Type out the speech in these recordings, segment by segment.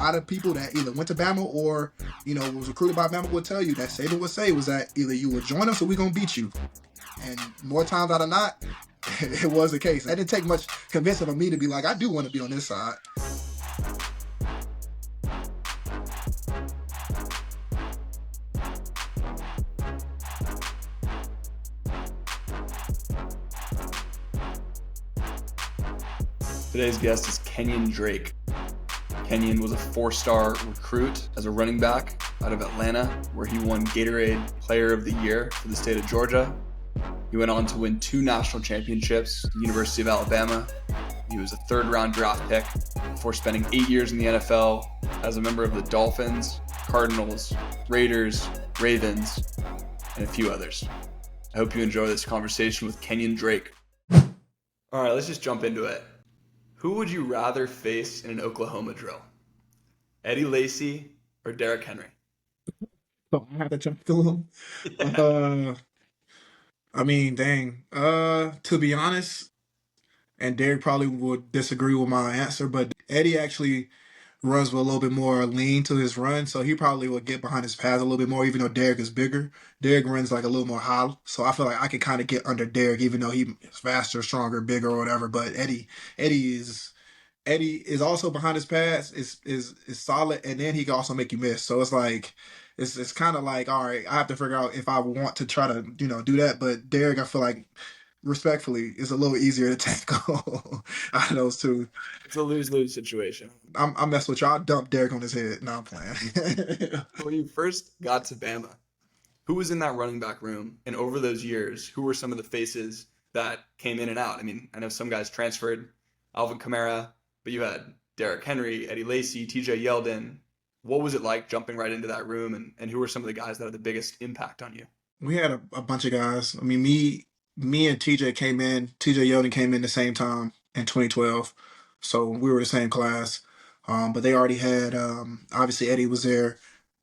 lot of people that either went to Bama or, was recruited by Bama would tell you that Saban would say was that either you would join us or we're going to beat you. And more times out of not, it was the case. It didn't take much convincing of me to be like, I do want to be on this side. Today's guest is Kenyan Drake. Kenyan was a 4-star recruit as a running back out of Atlanta, where he won Gatorade Player of the Year for the state of Georgia. He went on to win 2 national championships at the University of Alabama. He was a 3rd-round draft pick before spending 8 years in the NFL as a member of the Dolphins, Cardinals, Raiders, Ravens, and a few others. I hope you enjoy this conversation with Kenyan Drake. All right, let's just jump into it. Who would you rather face in an Oklahoma drill? Eddie Lacy or Derrick Henry? So I have to jump through them. I mean, dang. To be honest, and Derek probably would disagree with my answer, but Eddie actually runs with a little bit more lean to his run, so he probably would get behind his pads a little bit more, even though Derek is bigger. Derek runs like a little more hollow, so I feel like I could kind of get under Derek, even though he's faster, stronger, bigger, or whatever. But Eddie is also behind his pads is solid, and then he can also make you miss. So it's like it's kind of like, all right, I have to figure out if I want to try to do that. But Derek, I feel like respectfully, is a little easier to tackle out of those two. It's a lose-lose situation. I mess with y'all. I dump Derek on his head. No, I'm playing. When you first got to Bama, who was in that running back room? And over those years, who were some of the faces that came in and out? I mean, I know some guys transferred, Alvin Kamara, but you had Derrick Henry, Eddie Lacy, TJ Yeldon. What was it like jumping right into that room? And who were some of the guys that had the biggest impact on you? We had a bunch of guys. I mean, me and TJ came in. TJ Yeldon came in the same time in 2012. So we were the same class. But they already had, obviously Eddie was there.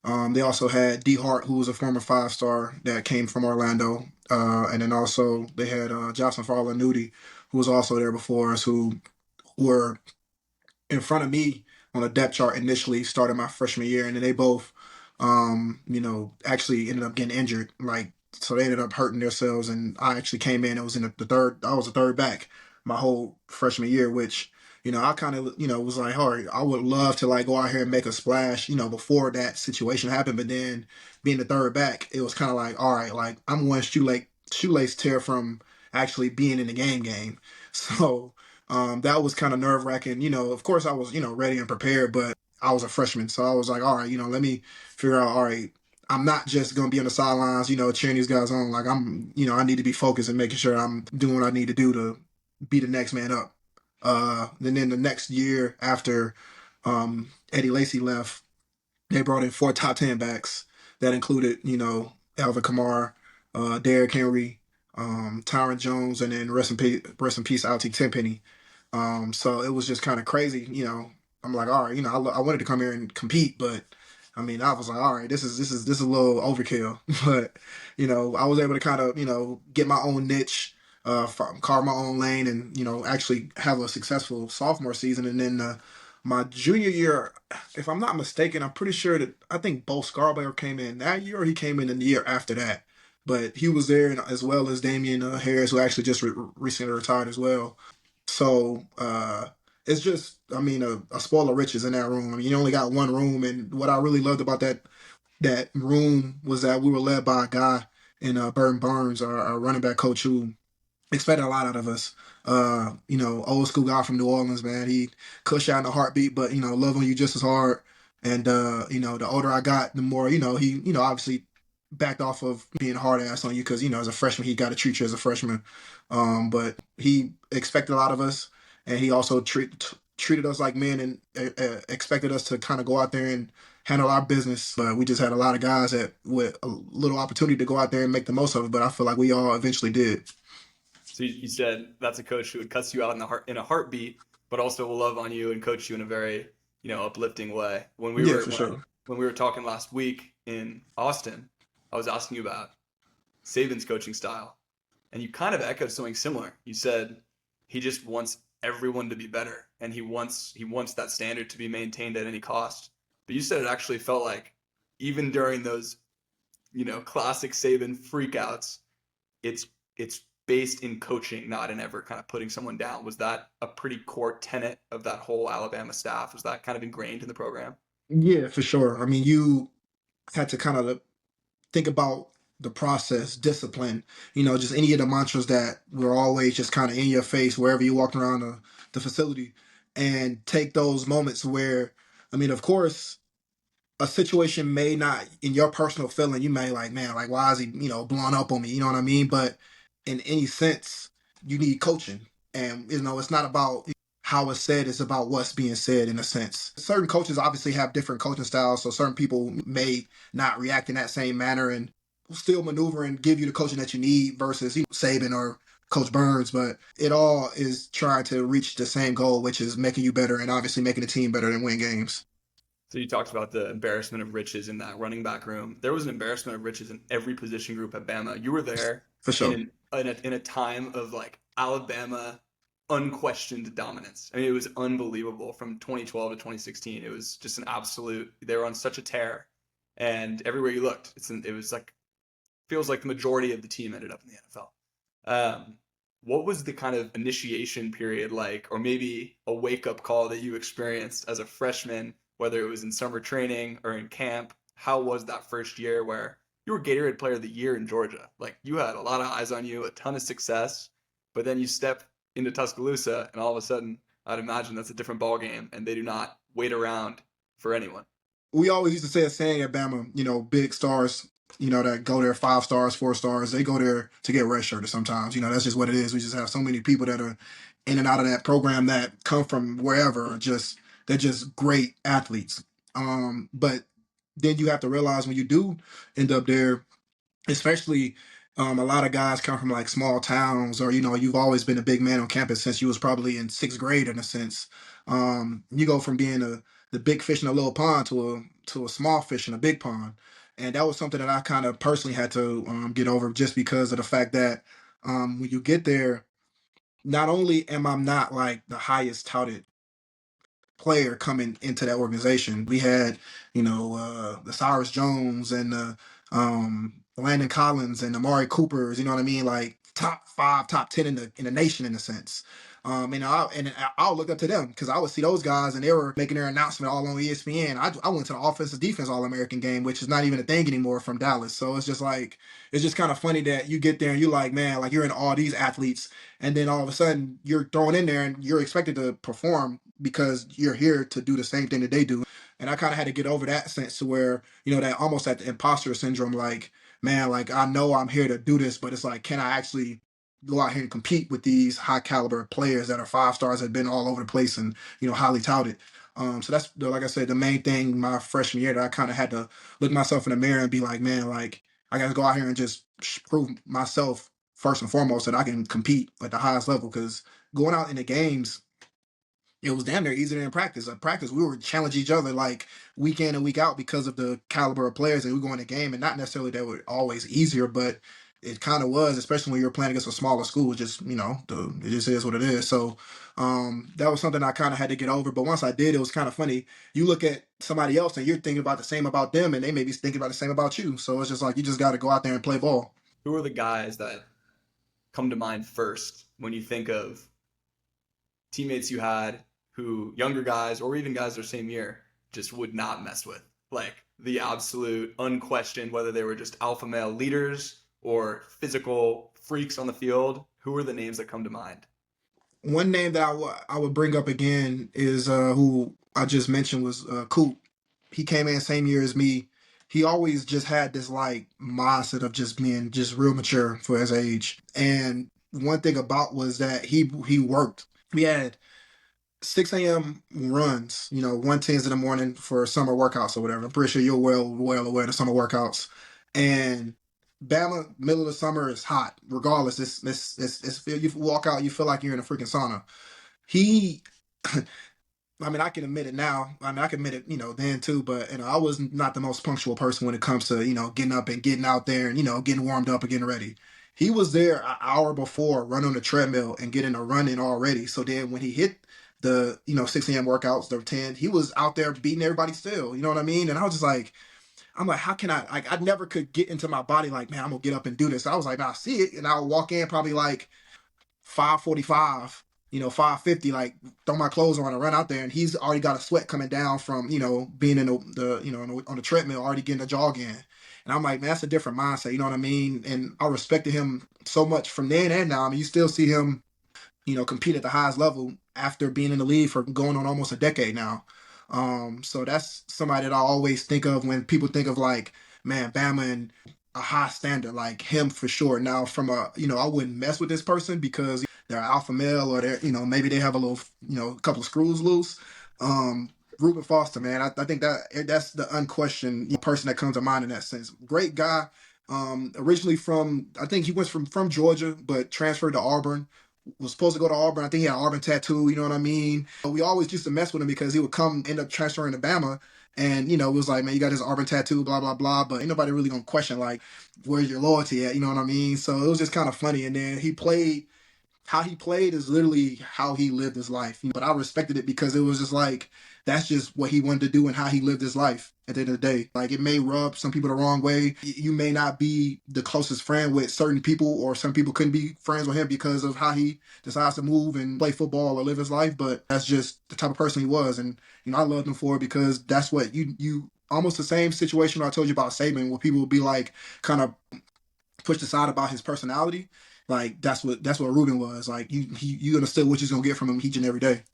They also had D Hart, who was a former 5-star that came from Orlando. And then also they had Jocelyn Farland-Nudie, who was also there before us, who were in front of me on the depth chart initially, started my freshman year. And then they both, actually ended up getting injured. So they ended up hurting themselves. And I actually came in, it was in the third, I was a third back my whole freshman year, which, I kind of, was like, all right, I would love to go out here and make a splash, before that situation happened. But then being the third back, it was kind of like, all right, I'm one shoelace tear from actually being in the game. So that was kind of nerve wracking. Of course I was, ready and prepared, but I was a freshman. So I was like, all right, let me figure out, all right, I'm not just going to be on the sidelines, cheering these guys on. I need to be focused and making sure I'm doing what I need to do to be the next man up. And then the next year after Eddie Lacy left, they brought in 4 top 10 backs. That included, Alvin Kamara, Derrick Henry, Tyron Jones, and then rest in peace, Altie Tenpenny. So it was just kind of crazy. I'm like, all right, I wanted to come here and compete, but I mean, I was like, all right, this is a little overkill. But I was able to kind of get my own niche, carve my own lane, and actually have a successful sophomore season. And then my junior year, if I'm not mistaken, I'm pretty sure that I think Bo Scarborough came in that year, or he came in the year after that. But he was there, as well as Damian Harris, who actually just recently retired as well. So it's just, I mean, a spoil of riches in that room. I mean, you only got one room, and what I really loved about that room was that we were led by a guy in Burton Burns, our running back coach, who expected a lot out of us. Old school guy from New Orleans, man. He cuss out in a heartbeat, but love on you just as hard. And the older I got, the more he obviously backed off of being hard ass on you, because as a freshman he got to treat you as a freshman. But he expected a lot of us, and he also treated us like men, and expected us to kind of go out there and handle our business. But we just had a lot of guys that with a little opportunity to go out there and make the most of it. But I feel like we all eventually did. So you said that's a coach who would cuss you out in a heartbeat, but also will love on you and coach you in a very uplifting way. When we were talking last week in Austin, I was asking you about Saban's coaching style, and you kind of echoed something similar. You said he just wants everyone to be better, and he wants that standard to be maintained at any cost. But you said it actually felt like even during those classic Saban freakouts, it's it's based in coaching, not in ever kind of putting someone down. Was that a pretty core tenet of that whole Alabama staff? Was that kind of ingrained in the program? Yeah, for sure. I mean, you had to kind of think about the process, discipline, just any of the mantras that were always just kind of in your face wherever you walked around the facility, and take those moments where, I mean, of course, a situation may not, in your personal feeling, you may like, man, like, why is he, blowing up on me? You know what I mean? But in any sense, you need coaching. And, it's not about how it's said, it's about what's being said in a sense. Certain coaches obviously have different coaching styles, so certain people may not react in that same manner and still maneuver and give you the coaching that you need versus Saban or Coach Burns, but it all is trying to reach the same goal, which is making you better and obviously making the team better and win games. So you talked about the embarrassment of riches in that running back room. There was an embarrassment of riches in every position group at Bama. You were there For in sure. in a time of like Alabama unquestioned dominance. I mean, it was unbelievable from 2012 to 2016. It was just an absolute. They were on such a tear, and everywhere you looked, it was like feels like the majority of the team ended up in the NFL. What was the kind of initiation period like, or maybe a wake up call that you experienced as a freshman, whether it was in summer training or in camp? How was that first year where you were Gatorade Player of the Year in Georgia? Like you had a lot of eyes on you, a ton of success, but then you step into Tuscaloosa, and all of a sudden, I'd imagine that's a different ball game, and they do not wait around for anyone. We always used to say a saying at Bama, big stars, that go there 5 stars, 4 stars, they go there to get redshirted sometimes. That's just what it is. We just have so many people that are in and out of that program that come from wherever, they're just great athletes. But then you have to realize when you do end up there, especially a lot of guys come from like small towns, or you've always been a big man on campus since you was probably in sixth grade in a sense. You go from being the big fish in a little pond to a small fish in a big pond, and that was something that I kind of personally had to get over, just because of the fact that when you get there, not only am I not like the highest touted player coming into that organization. We had, the Cyrus Jones and Landon Collins and Amari Coopers, you know what I mean? Like top 5, top 10 in the nation in a sense. I'll look up to them because I would see those guys and they were making their announcement all on ESPN. I went to the offensive defense All American game, which is not even a thing anymore from Dallas. So it's just like it's just kind of funny that you get there and you like, man, like you're in all these athletes, and then all of a sudden you're thrown in there and you're expected to perform because you're here to do the same thing that they do. And I kind of had to get over that sense to where, that almost at the imposter syndrome, like, man, like I know I'm here to do this, but it's like, can I actually go out here and compete with these high caliber players that are 5 stars that have been all over the place and, highly touted. So that's, like I said, the main thing my freshman year that I kind of had to look myself in the mirror and be like, man, like I got to go out here and just prove myself first and foremost that I can compete at the highest level. Because going out in the games, it was damn near easier than practice. At practice, we would challenge each other like week in and week out because of the caliber of players that we go in the game, and not necessarily that were always easier, but it kind of was, especially when you're playing against a smaller school. Just it just is what it is. So that was something I kind of had to get over. But once I did, it was kind of funny. You look at somebody else and you're thinking about the same about them, and they may be thinking about the same about you. So it's just like you just got to go out there and play ball. Who are the guys that come to mind first when you think of teammates you had who younger guys or even guys their same year just would not mess with? Like the absolute unquestioned, whether they were just alpha male leaders or physical freaks on the field. Who are the names that come to mind? One name that I would bring up again is who I just mentioned was Coop. He came in same year as me. He always just had this like mindset of just being just real mature for his age. And one thing about was that he worked. We had 6 a.m. runs, 1:10 in the morning for summer workouts or whatever. I'm pretty sure you're well aware of the summer workouts. And Bama, middle of the summer is hot. Regardless, you walk out, you feel like you're in a freaking sauna. He I mean, I can admit it now. I mean, I can admit it, then too. But I was not the most punctual person when it comes to getting up and getting out there and getting warmed up and getting ready. He was there an hour before, run on the treadmill and getting a run in already. So then when he hit the 6 a.m. workouts, the 10, he was out there beating everybody still. You know what I mean? And I was just like, I'm like, how can I? Like, I never could get into my body like, man, I'm gonna get up and do this. So I was like, nah, I see it, and I'll walk in probably like 5:45, 5:50, like throw my clothes on and run out there, and he's already got a sweat coming down from being in on the treadmill, already getting a jog in. And I'm like, man, that's a different mindset. You know what I mean? And I respected him so much from then and now. I mean, you still see him compete at the highest level after being in the league for going on almost a decade now. So that's somebody that I always think of when people think of like, man, Bama and a high standard, like him for sure. Now, from I wouldn't mess with this person because they're alpha male or they're, maybe they have a little, a couple of screws loose. Reuben Foster, man, I think that's the unquestioned person that comes to mind in that sense. Great guy. Originally from, I think he went from Georgia, but transferred to Auburn, was supposed to go to Auburn. I think he had an Auburn tattoo, you know what I mean? We always used to mess with him because he would end up transferring to Bama. And, it was like, man, you got this Auburn tattoo, blah, blah, blah. But ain't nobody really going to question, like, where's your loyalty at? You know what I mean? So it was just kind of funny. And then how he played is literally how he lived his life. But I respected it because it was just like, that's just what he wanted to do and how he lived his life at the end of the day. Like, it may rub some people the wrong way. You may not be the closest friend with certain people, or some people couldn't be friends with him because of how he decides to move and play football or live his life. But that's just the type of person he was. And, I loved him for it because that's what you almost the same situation I told you about Saban, where people would be like kind of pushed aside about his personality. Like that's what Ruben was. Like you understood what you're gonna get from him each and every day.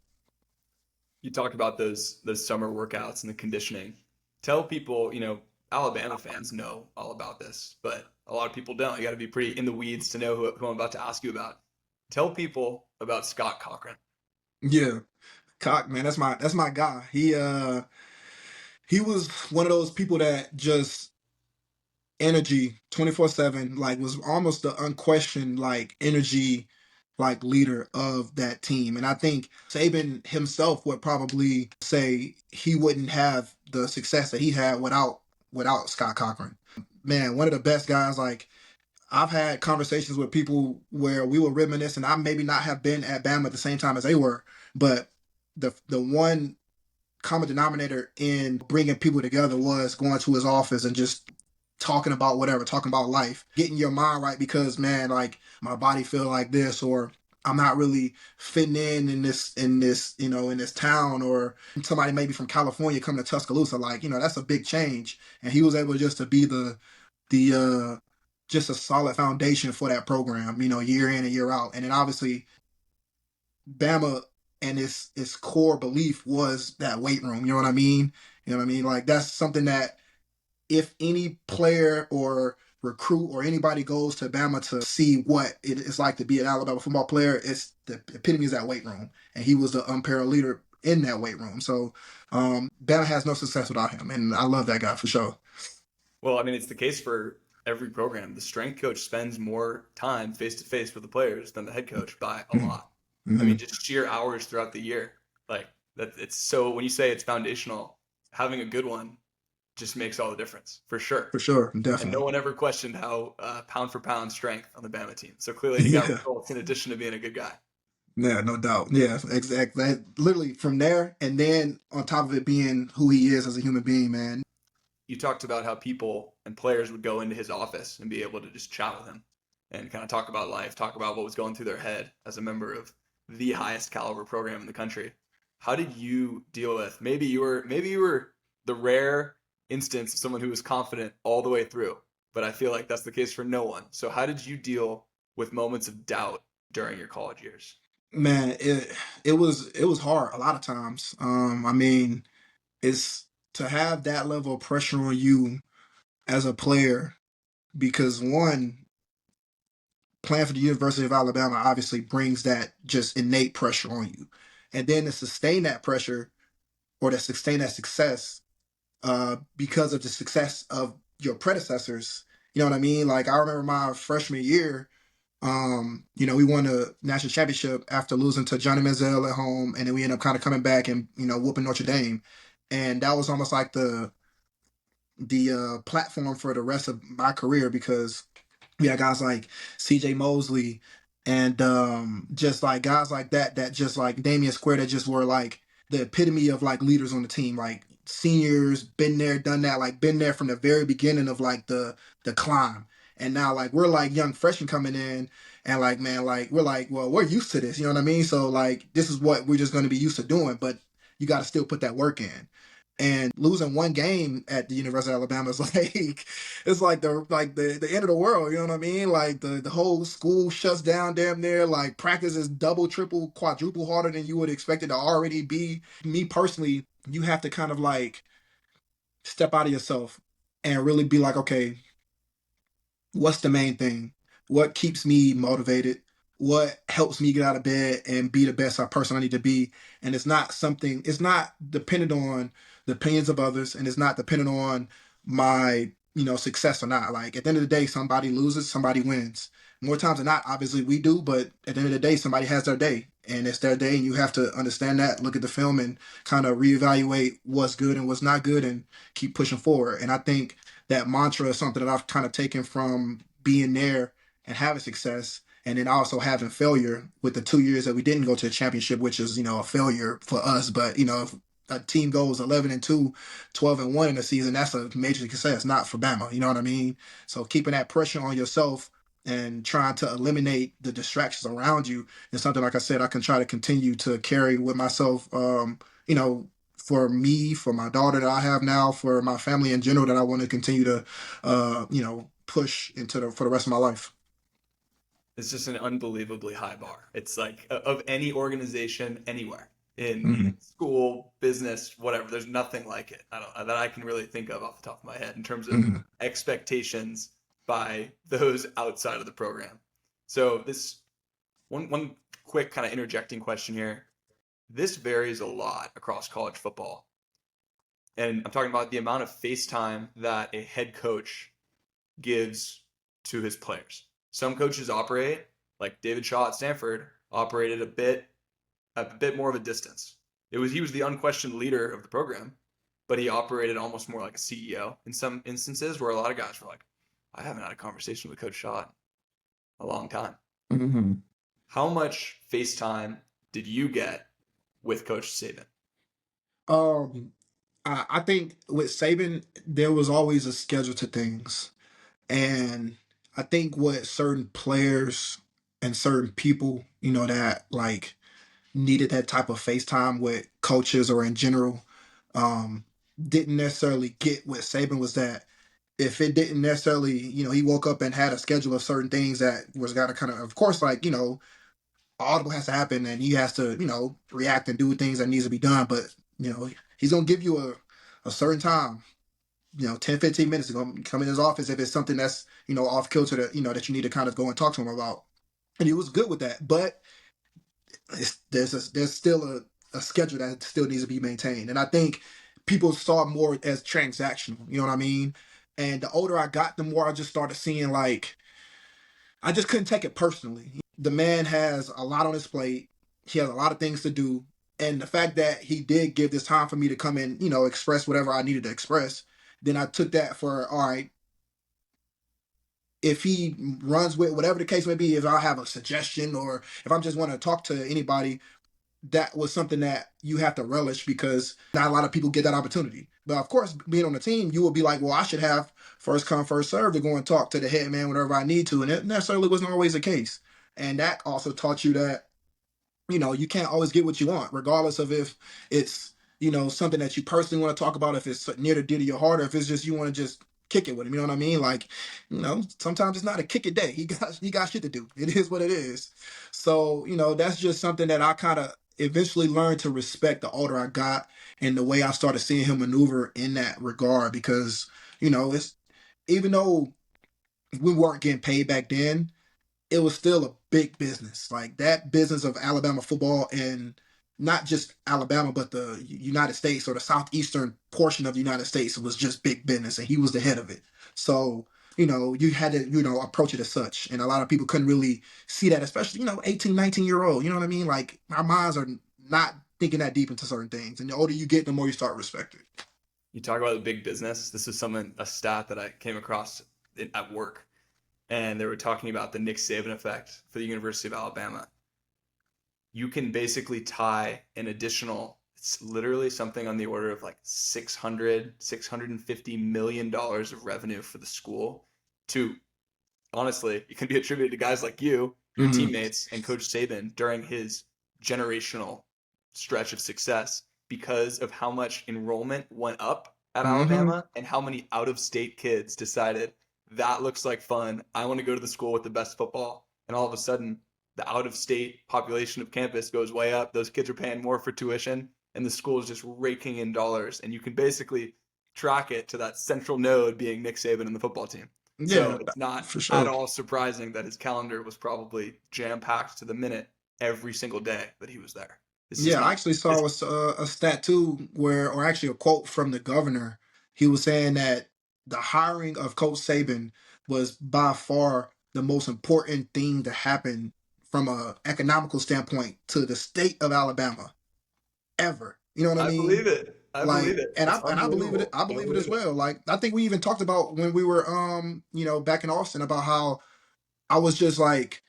You talked about those summer workouts and the conditioning. Tell people, Alabama fans know all about this, but a lot of people don't. You got to be pretty in the weeds to know who I'm about to ask you about. Tell people about Scott Cochran. Yeah. Cock, man, that's my guy. He was one of those people that just energy 24/7, like was almost the unquestioned like energy like leader of that team. And I think Saban himself would probably say he wouldn't have the success that he had without Scott Cochran. Man, one of the best guys. Like, I've had conversations with people where we were reminiscing. I maybe not have been at Bama at the same time as they were, but the one common denominator in bringing people together was going to his office and just talking about whatever, talking about life, getting your mind right because, man, like my body feel like this, or I'm not really fitting in this town, or somebody maybe from California coming to Tuscaloosa, like, that's a big change. And he was able just to be the just a solid foundation for that program, year in and year out. And then obviously Bama and its core belief was that weight room. You know what I mean? You know what I mean? Like, that's something that if any player or recruit or anybody goes to Bama to see what it is like to be an Alabama football player, it's the epitome is that weight room. And he was the unparalleled leader in that weight room. So Bama has no success without him. And I love that guy for sure. Well, I mean, it's the case for every program. The strength coach spends more time face to face with the players than the head coach by a lot. I Mm-hmm. mean, just sheer hours throughout the year. Like that, it's so when you say it's foundational, having a good one just makes all the difference for sure. For sure. And no Definitely. one ever questioned how pound for pound strength on the Bama team. So clearly he got Yeah. results in addition to being a good guy. Yeah, no doubt. Yeah, exactly. Literally from there, and then on top of it being who he is as a human being, man. You talked about how people and players would go into his office and be able to just chat with him and kind of talk about life, talk about what was going through their head as a member of the highest caliber program in the country. How did you deal with maybe you were the rare instance of someone who was confident all the way through, but I feel like that's the case for no one. So how did you deal with moments of doubt during your college years? Man, it was hard a lot of times. I mean, it's to have that level of pressure on you as a player because one, playing for the University of Alabama obviously brings that just innate pressure on you. And then to sustain that pressure or to sustain that success because of the success of your predecessors. You know what I mean? Like, I remember my freshman year, We won a national championship after losing to Johnny Manziel at home, and then we ended up kind of coming back and whooping Notre Dame, and that was almost like the platform for the rest of my career because we had guys like C.J. Mosley and just like guys like that just like Damian Square that just were like the epitome of like leaders on the team, like seniors, been there, done that, like been there from the very beginning of like the climb. And now like we're like young freshmen coming in and like man, like we're like, well, we're used to this, you know what I mean? So like this is what we're just gonna be used to doing, but you gotta still put that work in. And losing one game at the University of Alabama is like it's like the end of the world, you know what I mean? Like the whole school shuts down damn near, like practice is double, triple, quadruple harder than you would expect it to already be. Me personally, you have to kind of like step out of yourself and really be like, okay, what's the main thing? What keeps me motivated? What helps me get out of bed and be the best person I need to be? And it's not dependent on the opinions of others, and it's not dependent on my, success or not. Like at the end of the day, somebody loses, somebody wins. More times than not, obviously we do, but at the end of the day, somebody has their day. And it's their day, and you have to understand that, look at the film, and kind of reevaluate what's good and what's not good, and keep pushing forward. And I think that mantra is something that I've kind of taken from being there and having success, and then also having failure with the 2 years that we didn't go to the championship, which is a failure for us. But if a team goes 11-2, 12-1 in the season, that's a major success, not for Bama. You know what I mean? So keeping that pressure on yourself and trying to eliminate the distractions around you is something, like I said, I can try to continue to carry with myself. You know, for me, for my daughter that I have now, for my family in general, that I want to continue to, push into for the rest of my life. It's just an unbelievably high bar. It's like of any organization anywhere in Hmm. school, business, whatever. There's nothing like it. I don't that I can really think of off the top of my head in terms of Hmm. expectations by those outside of the program. So this one quick kind of interjecting question here. This varies a lot across college football. And I'm talking about the amount of face time that a head coach gives to his players. Some coaches operate like David Shaw at Stanford operated a bit more of a distance. He was the unquestioned leader of the program, but he operated almost more like a CEO in some instances where a lot of guys were like, I haven't had a conversation with Coach Shaw in a long time. Hmm. How much FaceTime did you get with Coach Saban? Um, I think with Saban, there was always a schedule to things. And I think what certain players and certain people, that like needed that type of FaceTime with coaches or in general, um, didn't necessarily get with Saban was that if it didn't necessarily, he woke up and had a schedule of certain things that was got to kind of course, like, audible has to happen and he has to, react and do things that needs to be done. But, he's going to give you a certain time, 10, 15 minutes to go come in his office if it's something that's, off kilter that, that you need to kind of go and talk to him about. And he was good with that. But there's still a schedule that still needs to be maintained. And I think people saw more as transactional, you know what I mean? And the older I got, the more I just started seeing like, I just couldn't take it personally. The man has a lot on his plate. He has a lot of things to do. And the fact that he did give this time for me to come and, express whatever I needed to express, then I took that for, all right, if he runs with whatever the case may be, if I have a suggestion or if I'm just want to talk to anybody, that was something that you have to relish because not a lot of people get that opportunity. But of course, being on the team, you will be like, well, I should have first come, first serve to go and talk to the head man whenever I need to. And it necessarily wasn't always the case. And that also taught you that, you can't always get what you want, regardless of if it's, something that you personally want to talk about, if it's near the deed of your heart, or if it's just you want to just kick it with him. You know what I mean? Like, sometimes it's not a kick it day. He got shit to do. It is what it is. So, that's just something that I kind of eventually learned to respect the older I got and the way I started seeing him maneuver in that regard because, it's even though we weren't getting paid back then, it was still a big business. Like that business of Alabama football and not just Alabama, but the United States or the southeastern portion of the United States was just big business, and he was the head of it. So you had to, approach it as such. And a lot of people couldn't really see that, especially, 18, 19-year-old, you know what I mean? Like our minds are not thinking that deep into certain things. And the older you get, the more you start respecting. You talk about the big business. This is a stat that I came across at work, and they were talking about the Nick Saban effect for the University of Alabama. You can basically tie an additional, it's literally something on the order of like 650 million dollars of revenue for the school to, honestly, it can be attributed to guys like you, your Hmm. teammates, and Coach Saban during his generational stretch of success because of how much enrollment went up at Hmm. Alabama and how many out of state kids decided that looks like fun. I want to go to the school with the best football. And all of a sudden, the out of state population of campus goes way up. Those kids are paying more for tuition, and the school is just raking in dollars. And you can basically track it to that central node being Nick Saban and the football team. Yeah, So it's not for at sure. all surprising that his calendar was probably jam packed to the minute every single day that he was there. This is Yeah, I not. actually This, saw a stat too, or actually a quote from the governor. He was saying that the hiring of Coach Saban was by far the most important thing to happen from a economical standpoint to the state of Alabama ever. You know what I I mean? believe it. I believe Like, it. and I It's and I believe it. unbelievable. I But I believe it as believe it. well. Like, I think we even talked about when we were, back in Austin about how I was just like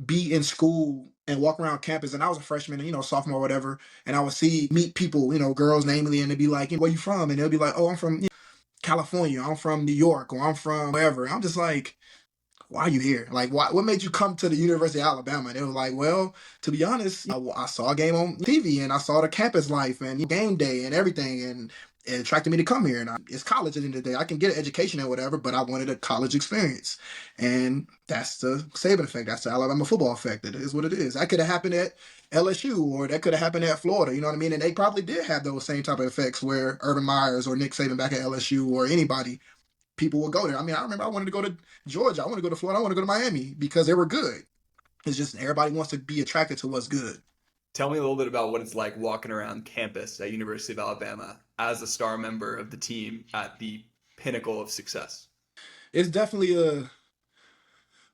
be in school and walk around campus, and I was a freshman, sophomore, whatever, and I would meet people, girls namely, and they'd be like, where you from? And they'll be like, oh, I'm from California, I'm from New York, or I'm from wherever. I'm just like, why are you here? Like, what made you come to the University of Alabama? And they were like, well, to be honest, I saw a game on TV and I saw the campus life and game day and everything. And it attracted me to come here. And it's college at the end of the day. I can get an education and whatever, but I wanted a college experience. And that's the Saban effect. That's the Alabama football effect. It is what it is. That could have happened at LSU or that could have happened at Florida. You know what I mean? And they probably did have those same type of effects where Urban Myers or Nick Saban back at LSU or anybody, people would go there. I mean, I remember I wanted to go to Georgia. I want to go to Florida. I want to go to Miami because they were good. It's just everybody wants to be attracted to what's good. Tell me a little bit about what it's like walking around campus at University of Alabama as a star member of the team at the pinnacle of success. It's definitely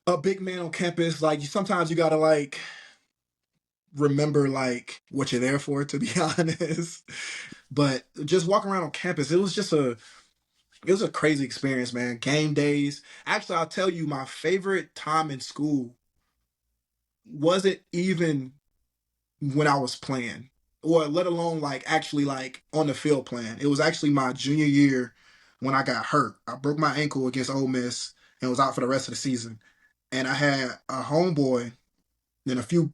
a big man on campus. Like sometimes you gotta like remember like what you're there for, to be honest. But just walking around on campus, it was a crazy experience, man. Game days. Actually, I'll tell you, my favorite time in school wasn't even when I was playing, or let alone like actually like on the field playing. It was actually my junior year when I got hurt. I broke my ankle against Ole Miss and was out for the rest of the season. And I had a homeboy and a few,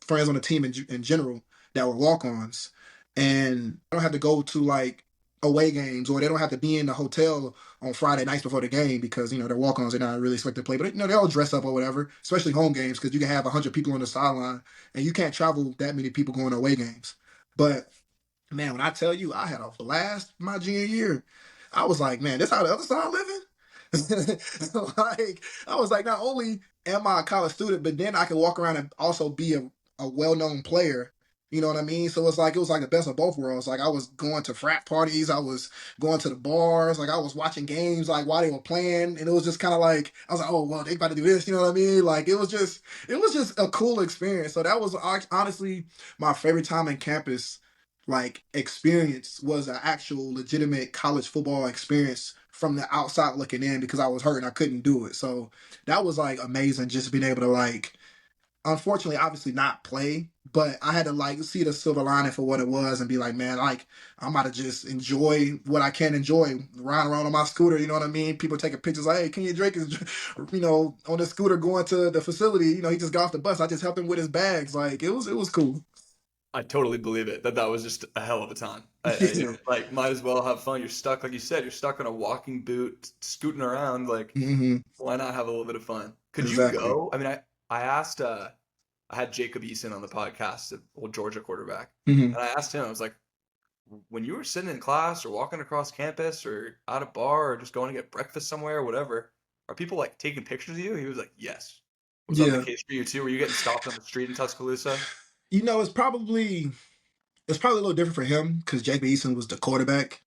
friends on the team in general that were walk-ons, and I don't have to go to like away games, or they don't have to be in the hotel on Friday nights before the game because they're walk-ons, they're not really expected to play, but they all dress up or whatever, especially home games because you can have 100 people on the sideline and you can't travel that many people going to away games. But man, when I tell you I had a blast my junior year, I was like, man, this how the other side living. Like, I was like, not only am I a college student, but then I can walk around and also be a well-known player. You know what I mean? So it was like the best of both worlds. Like I was going to frat parties, I was going to the bars, like I was watching games like while they were playing, and it was just kind of like I was like, oh well, they about to do this. You know what I mean? Like it was just a cool experience. So that was honestly my favorite time in campus like experience was an actual legitimate college football experience from the outside looking in because I was hurt and I couldn't do it. So that was like amazing just being able to like unfortunately obviously not play, but I had to like see the silver lining for what it was and be like, man, like I'm about to just enjoy what I can enjoy, riding around on my scooter, you know what I mean? People taking pictures like, hey, Kenyan Drake is on the scooter going to the facility, he just got off the bus. I just helped him with his bags. Like it was cool. I totally believe it. That was just a hell of a time. Yeah. Like might as well have fun. You're stuck, like you said, you're stuck on a walking boot, scooting around. Like, Hmm. why not have a little bit of fun? Could you Exactly. go? I mean, I asked, I had Jacob Eason on the podcast, the old Georgia quarterback, Hmm. and I asked him, I was like, when you were sitting in class or walking across campus or at a bar or just going to get breakfast somewhere or whatever, are people like taking pictures of you? He was like, yes. Was that the Yeah. case for you too? Were you getting stopped on the street in Tuscaloosa? It's probably a little different for him because Jacob Eason was the quarterback.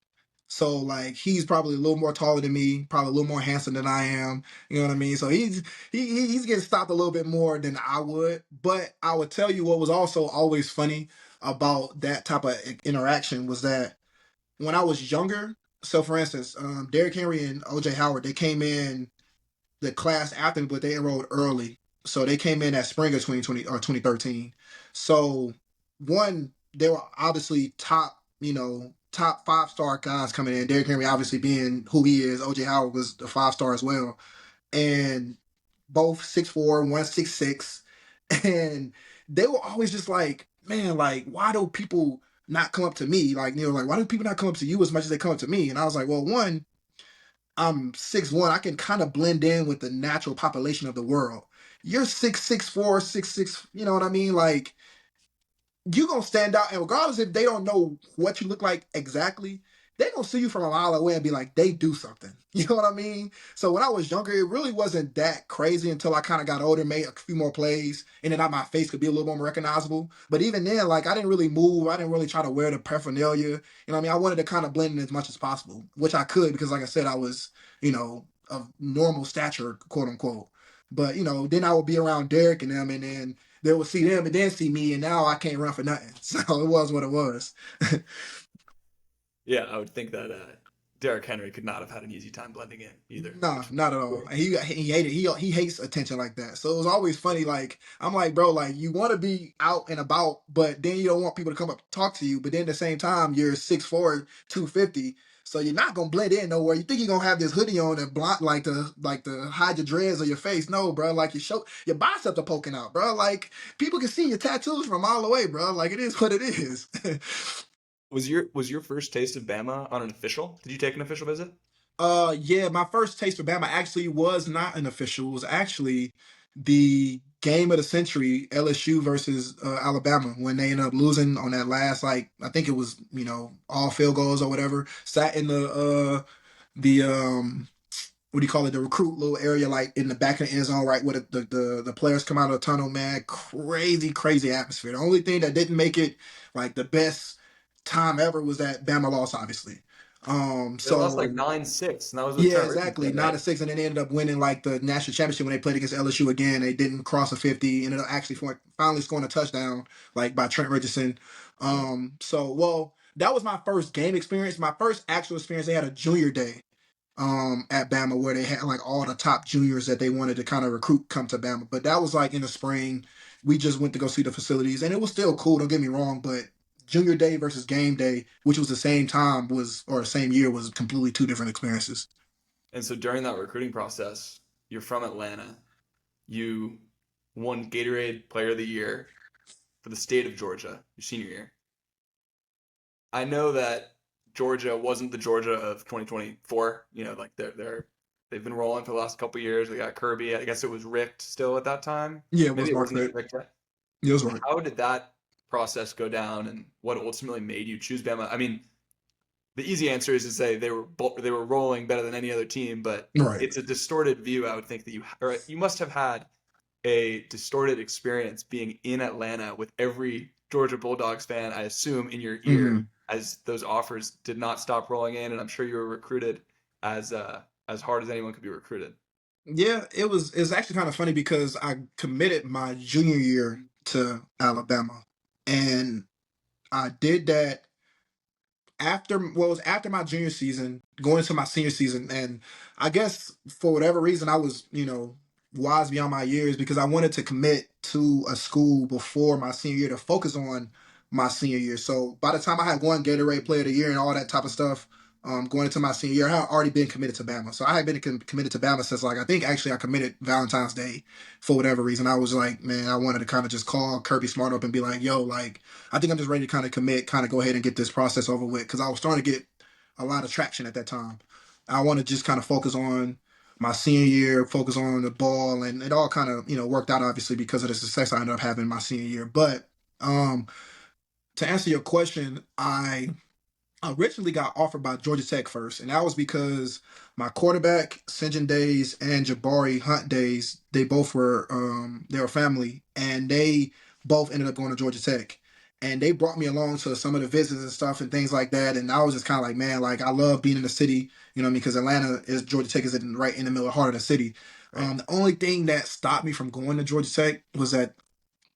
So like he's probably a little more taller than me, probably a little more handsome than I am. You know what I mean? So he's getting stopped a little bit more than I would. But I would tell you what was also always funny about that type of interaction was that when I was younger. So for instance, Derrick Henry and OJ Howard, they came in the class after me, but they enrolled early. So they came in that spring of 2020 or 2013. So one, they were obviously top, top 5-star guys coming in. Derrick Henry obviously being who he is. OJ Howard was a 5-star as well. And both 6'4", 166. And they were always just like, man, like, why do people not come up to me? Like, like, why do people not come up to you as much as they come up to me? And I was like, well, one, I'm 6'1", I can kind of blend in with the natural population of the world. You're 6'4", 6'6", you know what I mean? Like, you gonna stand out, and regardless if they don't know what you look like exactly, they gonna see you from a mile away and be like, they do something. You know what I mean? So when I was younger, it really wasn't that crazy until I kind of got older, made a few more plays, and then my face could be a little more recognizable. But even then, like I didn't really move, I didn't really try to wear the paraphernalia. You know what I mean? I wanted to kind of blend in as much as possible, which I could because, like I said, I was, of normal stature, quote unquote. But then I would be around Derek and them, and then they would see them and then see me, and now I can't run for nothing. So it was what it was. Yeah, I would think that Derrick Henry could not have had an easy time blending in either. Nah, not at all. And he hated he hates attention like that. So it was always funny. Like I'm like, bro, like you want to be out and about, but then you don't want people to come up and talk to you. But then at the same time, you're 6'4", 250. So you're not gonna blend in nowhere. You think you're gonna have this hoodie on and blonde like the hide your dreads or your face. No, bro. Like your biceps are poking out, bro. Like people can see your tattoos from a mile away, bro. Like it is what it is. Was your first taste of Bama on an official? Did you take an official visit? Yeah, my first taste for Bama actually was not an official. It was actually the game of the century, LSU versus Alabama, when they ended up losing on that last, like, I think it was, all field goals or whatever. Sat in the what do you call it, the recruit little area, like in the back of the end zone, right where the players come out of the tunnel, man. Crazy, crazy atmosphere. The only thing that didn't make it like the best time ever was that Bama loss, obviously. They lost like So 9-6, and that was what yeah, Trent Richardson exactly. said, Nine right? to six, and then they ended up winning like the national championship when they played against LSU again. They didn't cross a 50, ended up actually finally scoring a touchdown like by Trent Richardson. Yeah. So well, that was my first game experience. My first actual experience, they had a junior day at Bama where they had like all the top juniors that they wanted to kind of recruit come to Bama. But that was like in the spring. We just went to go see the facilities, and it was still cool. Don't get me wrong, but junior day versus game day, which was the same time or the same year, was completely two different experiences. And so during that recruiting process, you're from Atlanta. You won Gatorade Player of the Year for the state of Georgia your senior year. I know that Georgia wasn't the Georgia of 2024. Like they've been rolling for the last couple of years. They got Kirby. I guess it was Richt still at that time. Yeah, it Maybe was it Mark wasn't even Richt. Richt yet. Yeah, it was Mark. How did that process go down, and what ultimately made you choose Bama? I mean, the easy answer is to say they were rolling better than any other team, but Right. it's a distorted view. I would think that you must have had a distorted experience being in Atlanta with every Georgia Bulldogs fan, I assume, in your ear, Hmm. as those offers did not stop rolling in, and I'm sure you were recruited as hard as anyone could be recruited. Yeah, it's actually kind of funny because I committed my junior year to Alabama, and I did that it was after my junior season, going into my senior season, and I guess for whatever reason I was, wise beyond my years because I wanted to commit to a school before my senior year to focus on my senior year. So by the time I had won Gatorade Player of the Year and all that type of stuff, going into my senior year, I had already been committed to Bama. So I had been committed to Bama since like I think actually I committed Valentine's Day for whatever reason. I was like, man, I wanted to kind of just call Kirby Smart up and be like, yo, like I think I'm just ready to kind of commit, kind of go ahead and get this process over with because I was starting to get a lot of traction at that time. I want to just kind of focus on my senior year, focus on the ball, and it all kind of worked out obviously because of the success I ended up having my senior year. But um, to answer your question, I originally got offered by Georgia Tech first, and that was because my quarterback, Sinjin Days and Jabari Hunt Days, they both were they were family, and they both ended up going to Georgia Tech. and they brought me along to some of the visits and stuff and things like that. And I was just kind of like, man, like I love being in the city, you know what I mean? Because Atlanta is Georgia Tech is right in the middle, heart of the city. Right. The only thing that stopped me from going to Georgia Tech was that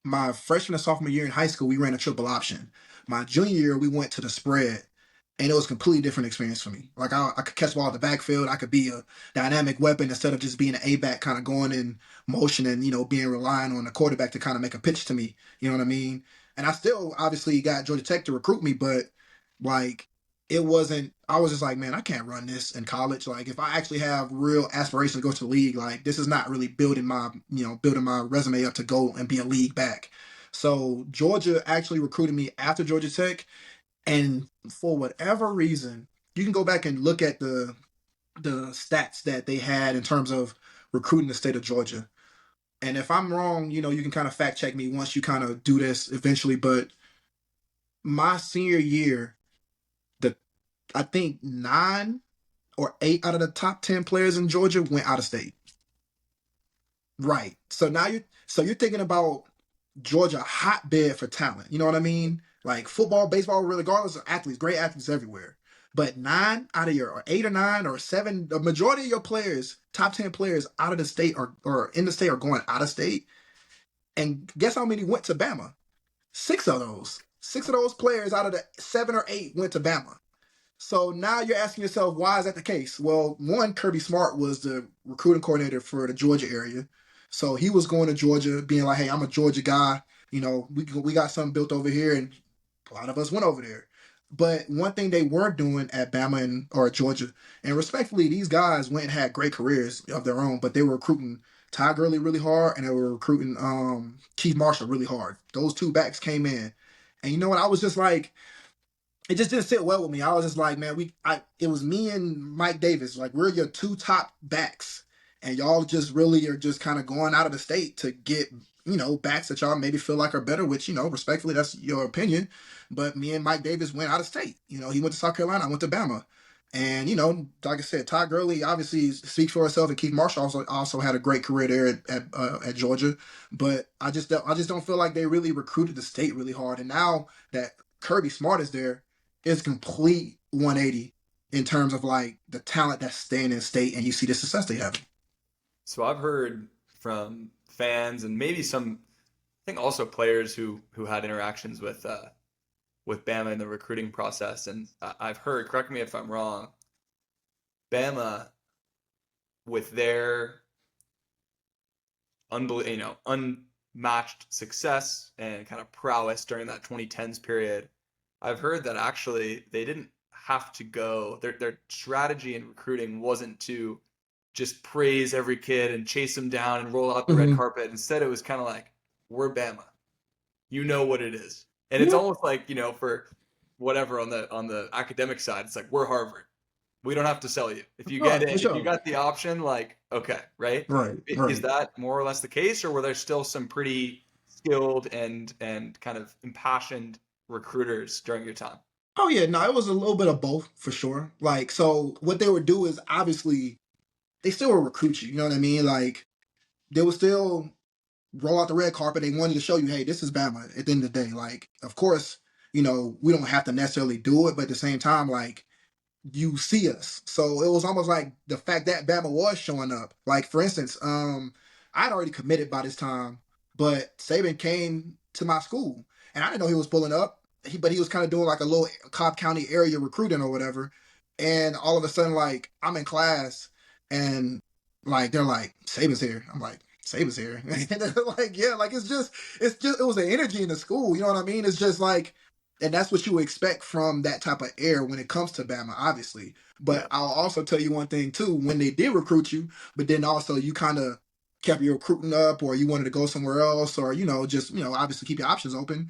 my freshman and sophomore year in high school, we ran a triple option. My junior year, we went to the spread, and it was a completely different experience for me. Like I could catch the ball at the backfield. I could be a dynamic weapon instead of just being an A back, kind of going in motion and being relying on the quarterback to kind of make a pitch to me. You know what I mean? And I still obviously got Georgia Tech to recruit me, but like it wasn't. I was just like, man, I can't run this in college. Like if I actually have real aspirations to go to the league, like this is not really building my building my resume up to go and be a league back. So Georgia actually recruited me after Georgia Tech, and for whatever reason, you can go back and look at the stats that they had in terms of recruiting the state of Georgia. And if I'm wrong, you can kind of fact check me once you kind of do this eventually. But my senior year, the I think 9 or 8 out of the top 10 players in Georgia went out of state. Right. So you're thinking about Georgia hotbed for talent. You know what I mean? Like football, baseball, regardless of athletes, great athletes everywhere. But 9 out of or 8 or 9 or 7, the majority of your players, top 10 players out of the state or in the state are going out of state. And guess how many went to Bama? Six of those. Six of those players out of the 7 or 8 went to Bama. So now you're asking yourself, why is that the case? Well, one, Kirby Smart was the recruiting coordinator for the Georgia area. So he was going to Georgia, being like, hey, I'm a Georgia guy. We got something built over here, and a lot of us went over there. But one thing they weren't doing at Bama or Georgia, and respectfully, these guys went and had great careers of their own, but they were recruiting Ty Gurley really hard, and they were recruiting Keith Marshall really hard. Those two backs came in. And you know what? I was just like, it just didn't sit well with me. I was just like, man, it was me and Mike Davis. Like we're your two top backs, and y'all just really are just kind of going out of the state to get backs that y'all maybe feel like are better. Which respectfully, that's your opinion. But me and Mike Davis went out of state. He went to South Carolina. I went to Bama. And like I said, Todd Gurley obviously speaks for himself, and Keith Marshall also had a great career there at Georgia. But I just don't feel like they really recruited the state really hard. And now that Kirby Smart is there, it's complete 180 in terms of like the talent that's staying in state, and you see the success they have. So I've heard from fans and maybe some, I think also players who had interactions with Bama in the recruiting process, and I've heard, correct me if I'm wrong, Bama with their unmatched success and kind of prowess during that 2010s period, I've heard that actually they didn't have to go. Their strategy in recruiting wasn't to just praise every kid and chase them down and roll out the red Mm-hmm. carpet. Instead, it was kind of like, we're Bama. You know what it is. And it's Yeah. almost like, for whatever on the academic side, it's like we're Harvard. We don't have to sell you. If you get Right, for in, if you sure. got the option, like, okay, right? Right, Is right. that more or less the case, or were there still some pretty skilled and kind of impassioned recruiters during your time? Oh yeah, no, it was a little bit of both for sure. Like, so what they would do is obviously they still would recruit you. You know what I mean? Like they would still roll out the red carpet. They wanted to show you, hey, this is Bama. At the end of the day, like, of course, we don't have to necessarily do it, but at the same time, like you see us. So it was almost like the fact that Bama was showing up. Like for instance, I'd already committed by this time, but Saban came to my school, and I didn't know he was pulling up. But he was kind of doing like a little Cobb County area recruiting or whatever. And all of a sudden, like I'm in class, and like they're like Saban's here. I'm like Saban's here. And they're like yeah, like it was the energy in the school. You know what I mean? It's just like and that's what you would expect from that type of air when it comes to Bama, obviously. But Yeah. I'll also tell you one thing too: when they did recruit you, but then also you kind of kept your recruiting up, or you wanted to go somewhere else, or just obviously keep your options open.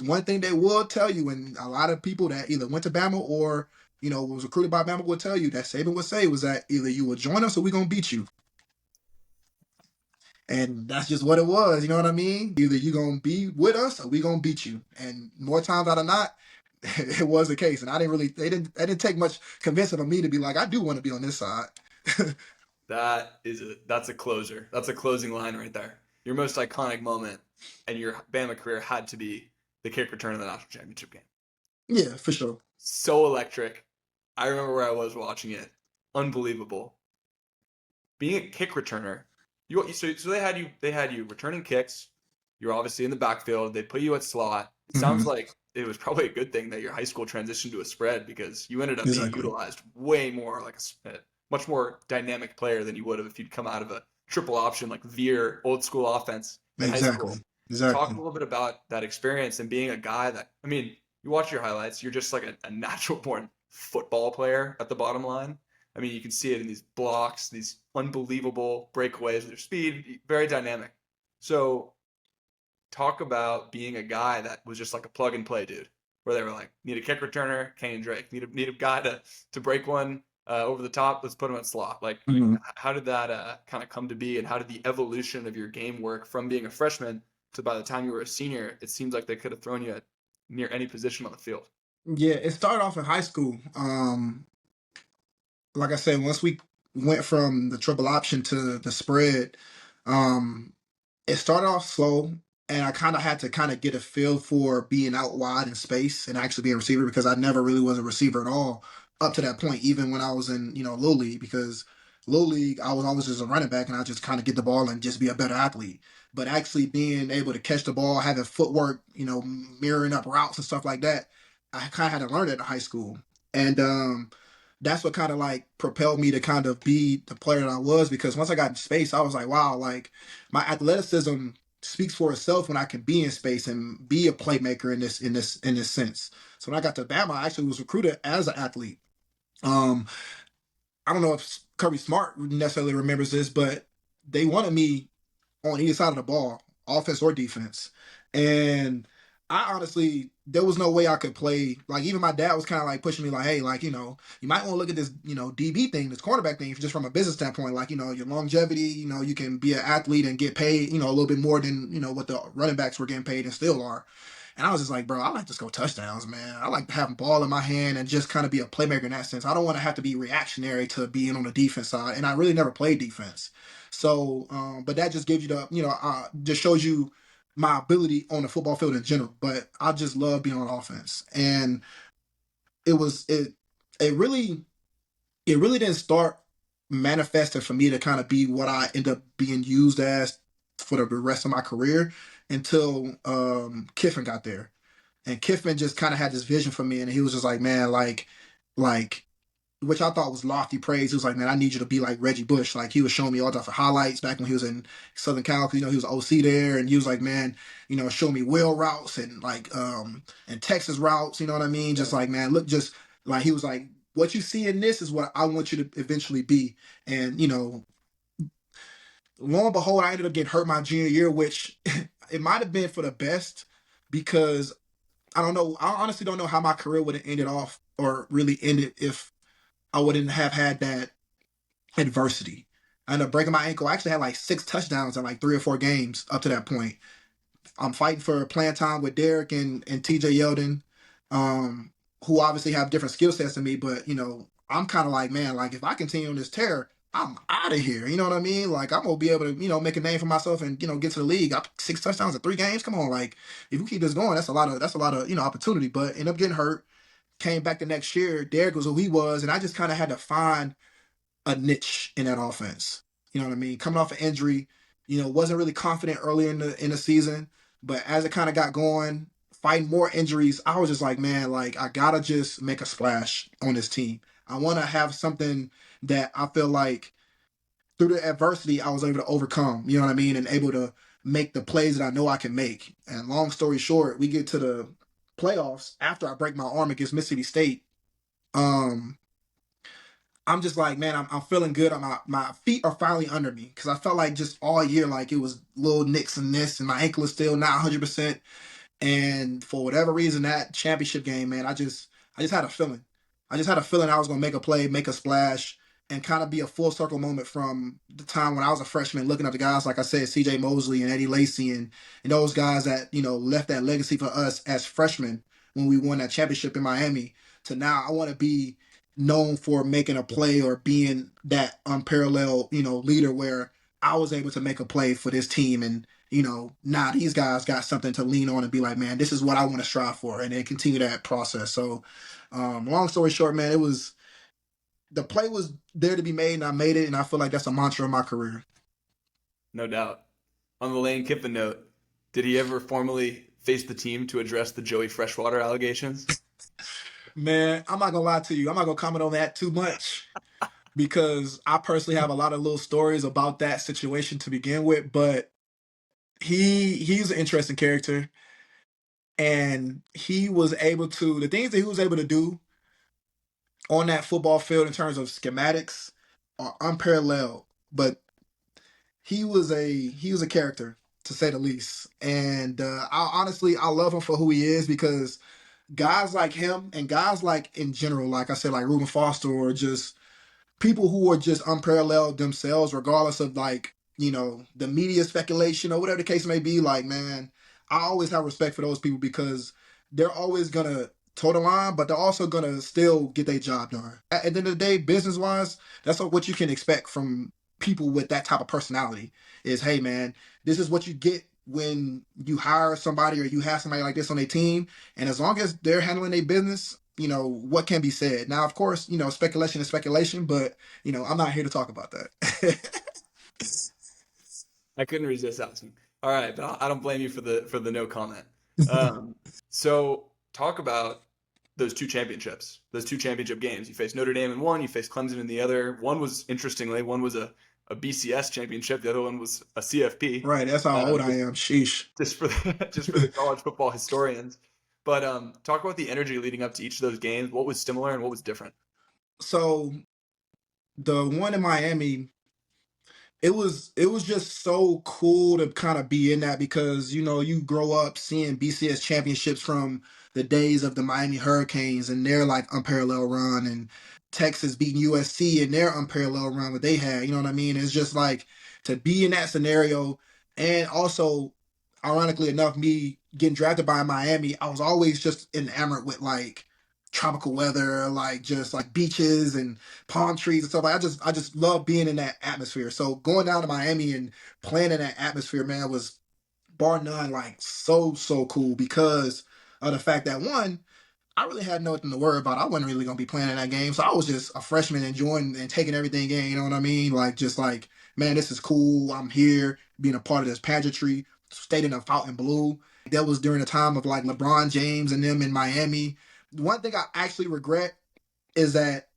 One thing they will tell you, and a lot of people that either went to Bama or was recruited by Bama will tell you that Saban would say was that either you will join us or we're gonna beat you. And that's just what it was, you know what I mean? Either you gonna be with us or we gonna beat you. And more times out of not, it was the case. And I didn't really they didn't take much convincing of me to be like, I do want to be on this side. That's a closer. That's a closing line right there. Your most iconic moment and your Bama career had to be the kick return of the national championship game. Yeah, for sure. So electric. I remember where I was watching it. Unbelievable. Being a kick returner, so they had you returning kicks. You're obviously in the backfield. They put you at slot. It sounds Hmm. like it was probably a good thing that your high school transitioned to a spread because you ended up being Exactly. utilized way more like a much more dynamic player than you would have if you'd come out of a triple option like Veer old school offense in high school. Exactly. Talk a Exactly. little bit about that experience and being a guy that I mean, you watch your highlights, you're just like a natural born football player at the bottom line. I mean, you can see it in these blocks, these unbelievable breakaways with your speed, very dynamic. So, talk about being a guy that was just like a plug and play dude, where they were like, need a kick returner, Kenyan Drake, need a guy to break one over the top, let's put him at slot. Like, Mhm. how did that kind of come to be, and how did the evolution of your game work from being a freshman to by the time you were a senior? It seems like they could have thrown you at near any position on the field. Yeah, it started off in high school. Like I said, once we went from the triple option to the spread, um, it started off slow, and I kind of had to kind of get a feel for being out wide in space and actually being a receiver because I never really was a receiver at all up to that point, even when I was in, Little League, because Little League, I was always just a running back and I just kind of get the ball and just be a better athlete. But actually being able to catch the ball, having footwork, mirroring up routes and stuff like that, I kind of had to learn it in high school. And that's what kind of like propelled me to kind of be the player that I was because once I got in space, I was like, wow, like my athleticism speaks for itself when I can be in space and be a playmaker in this sense. So when I got to Bama, I actually was recruited as an athlete. Um, I don't know if Kirby Smart necessarily remembers this, but they wanted me on either side of the ball, offense or defense. And I honestly, there was no way I could play. Like even my dad was kind of like pushing me, like, "Hey, like you might want to look at this, DB thing, this cornerback thing, just from a business standpoint. Like your longevity, you can be an athlete and get paid, a little bit more than what the running backs were getting paid and still are." And I was just like, bro, I like to score touchdowns, man. I like to have a ball in my hand and just kind of be a playmaker in that sense. I don't want to have to be reactionary to being on the defense side. And I really never played defense. So, but that just gives you just shows you my ability on the football field in general. But I just love being on offense. And it was, it really, it really didn't start manifesting for me to kind of be what I end up being used as for the rest of my career until Kiffin got there. And Kiffin just kind of had this vision for me, and he was just like, man, like, which I thought was lofty praise. He was like, man, I need you to be like Reggie Bush. Like he was showing me all types of highlights back when he was in Southern Cal, because he was OC there, and he was like, man, show me wheel routes and like and Texas routes. You know what I mean? Yeah. Just like, man, look, just like he was like, what you see in this is what I want you to eventually be. And lo and behold, I ended up getting hurt my junior year, which it might have been for the best because I don't know. I honestly don't know how my career would have ended off or really ended if I wouldn't have had that adversity. I ended up breaking my ankle. I actually had like 6 touchdowns in like 3 or 4 games up to that point. I'm fighting for playing time with Derek and TJ Yeldon, um, who obviously have different skill sets than me, but I'm kind of like, man, like if I continue on this tear, I'm out of here. You know what I mean? Like I'm gonna be able to, make a name for myself and get to the league. I 6 touchdowns in 3 games. Come on, like if we keep this going, that's a lot of opportunity. But end up getting hurt. Came back the next year. Derek was who he was, and I just kind of had to find a niche in that offense. You know what I mean? Coming off an injury, wasn't really confident early in the season, but as it kind of got going, fighting more injuries, I was just like, man, like I gotta just make a splash on this team. I want to have something that I feel like through the adversity I was able to overcome. You know what I mean? And able to make the plays that I know I can make. And long story short, we get to the playoffs after I break my arm against Mississippi State. Um, I'm just like, man, I'm feeling good. My feet are finally under me because I felt like just all year, like it was little nicks and this, and my ankle is still not 100%. And for whatever reason, that championship game, man, I just had a feeling. I just had a feeling I was gonna make a play, make a splash, and kind of be a full circle moment from the time when I was a freshman, looking at the guys like I said, C.J. Mosley and Eddie Lacy and those guys that left that legacy for us as freshmen when we won that championship in Miami. To now, I want to be known for making a play or being that unparalleled leader where I was able to make a play for this team and nah, these guys got something to lean on and be like, man, this is what I want to strive for, and then continue that process. So, long story short, man, the play was there to be made, and I made it, and I feel like that's a mantra of my career. No doubt. On the Lane Kiffin note, did he ever formally face the team to address the Joey Freshwater allegations? Man, I'm not gonna lie to you. I'm not gonna comment on that too much because I personally have a lot of little stories about that situation to begin with. But he's an interesting character, and he was able to the things that he was able to do on that football field in terms of schematics are unparalleled. But he was a character to say the least, and I love him for who he is because guys like him and guys like in general, like I said, like Reuben Foster or just people who are just unparalleled themselves, regardless of like, the media speculation or whatever the case may be. Like, man, I always have respect for those people because they're always gonna toe the line, but they're also gonna still get their job done. At the end of the day, business wise, that's what you can expect from people with that type of personality. Is, hey man, this is what you get when you hire somebody or you have somebody like this on a team, and as long as they're handling their business, what can be said. Now, of course, speculation is speculation, but I'm not here to talk about that. I couldn't resist asking. All right, but I don't blame you for the no comment. Um, so talk about those two championship games. You faced Notre Dame in one, you faced Clemson in the other. One was interestingly, one was a BCS championship, the other one was a CFP. Right, that's how old I Just am. Sheesh. just for the college football historians. But talk about the energy leading up to each of those games. What was similar and what was different? So the one in Miami, it was just so cool to kind of be in that because you grow up seeing BCS championships from the days of the Miami Hurricanes and their like unparalleled run, and Texas beating USC and their unparalleled run that they had. You know what I mean? It's just like to be in that scenario, and also ironically enough, me getting drafted by Miami, I was always just enamored with like tropical weather, like just like beaches and palm trees and stuff. Like I just love being in that atmosphere. So going down to Miami and playing in that atmosphere, man, was bar none like so cool because of the fact that one, I really had nothing to worry about. I wasn't really gonna be playing in that game, so I was just a freshman enjoying and taking everything in. You know what I mean? Like just like, man, this is cool. I'm here being a part of this pageantry. Stayed in a fountain blue. That was during the time of like LeBron James and them in Miami. One thing I actually regret is that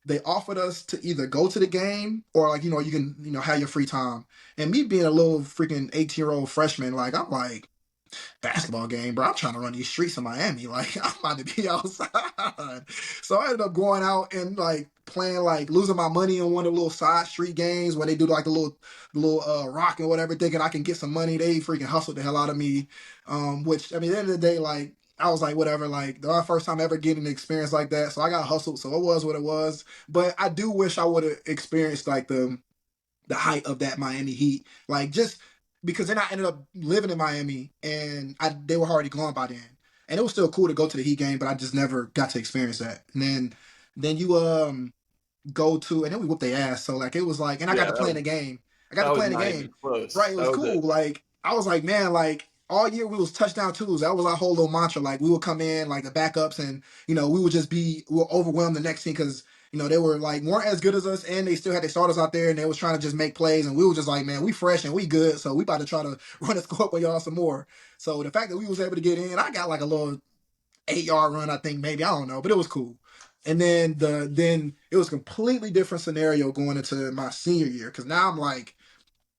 they offered us to either go to the game or like you can have your free time. And me being a little freaking 18-year-old freshman, like I'm like basketball game, bro. I'm trying to run these streets in Miami. Like I'm about to be outside. So I ended up going out and like playing like losing my money on one of the little side street games where they do like the little rock and whatever, thinking I can get some money. They freaking hustled the hell out of me. Which I mean at the end of the day, like I was like, whatever, like the first time ever getting an experience like that. So I got hustled. So it was what it was. But I do wish I would have experienced like the height of that Miami Heat. Like just because then I ended up living in Miami and they were already gone by then. And it was still cool to go to the Heat game, but I just never got to experience that. And then you go to and then we whooped their ass. So like it was like and I got Yeah, to play in the game. I got that to was play in the not even game. close. Right, it That was was cool. it. Like I was like, man, like all year we was touchdown twos. That was our whole little mantra. Like we would come in like the backups and we would overwhelm the next team because they were like weren't as good as us and they still had their starters out there and they was trying to just make plays and we were just like, man, we fresh and we good, so we about to try to run the score up with y'all some more. So the fact that we was able to get in, I got like a little 8 yard run, I think maybe, I don't know, but it was cool. And then it was a completely different scenario going into my senior year because now I'm like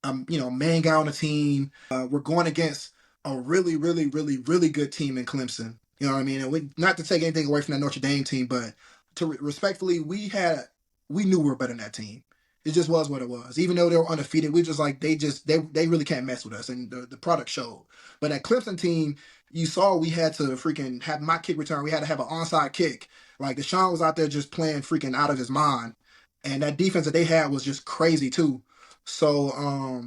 I'm, main guy on the team. We're going against a really, really, really, really good team in Clemson. You know what I mean? And not to take anything away from that Notre Dame team, but to respectfully, we knew we were better than that team. It just was what it was. Even though they were undefeated, we just like they really can't mess with us, and the product showed. But that Clemson team, you saw we had to freaking have my kick return. We had to have an onside kick. Like Deshaun was out there just playing freaking out of his mind, and that defense that they had was just crazy too. So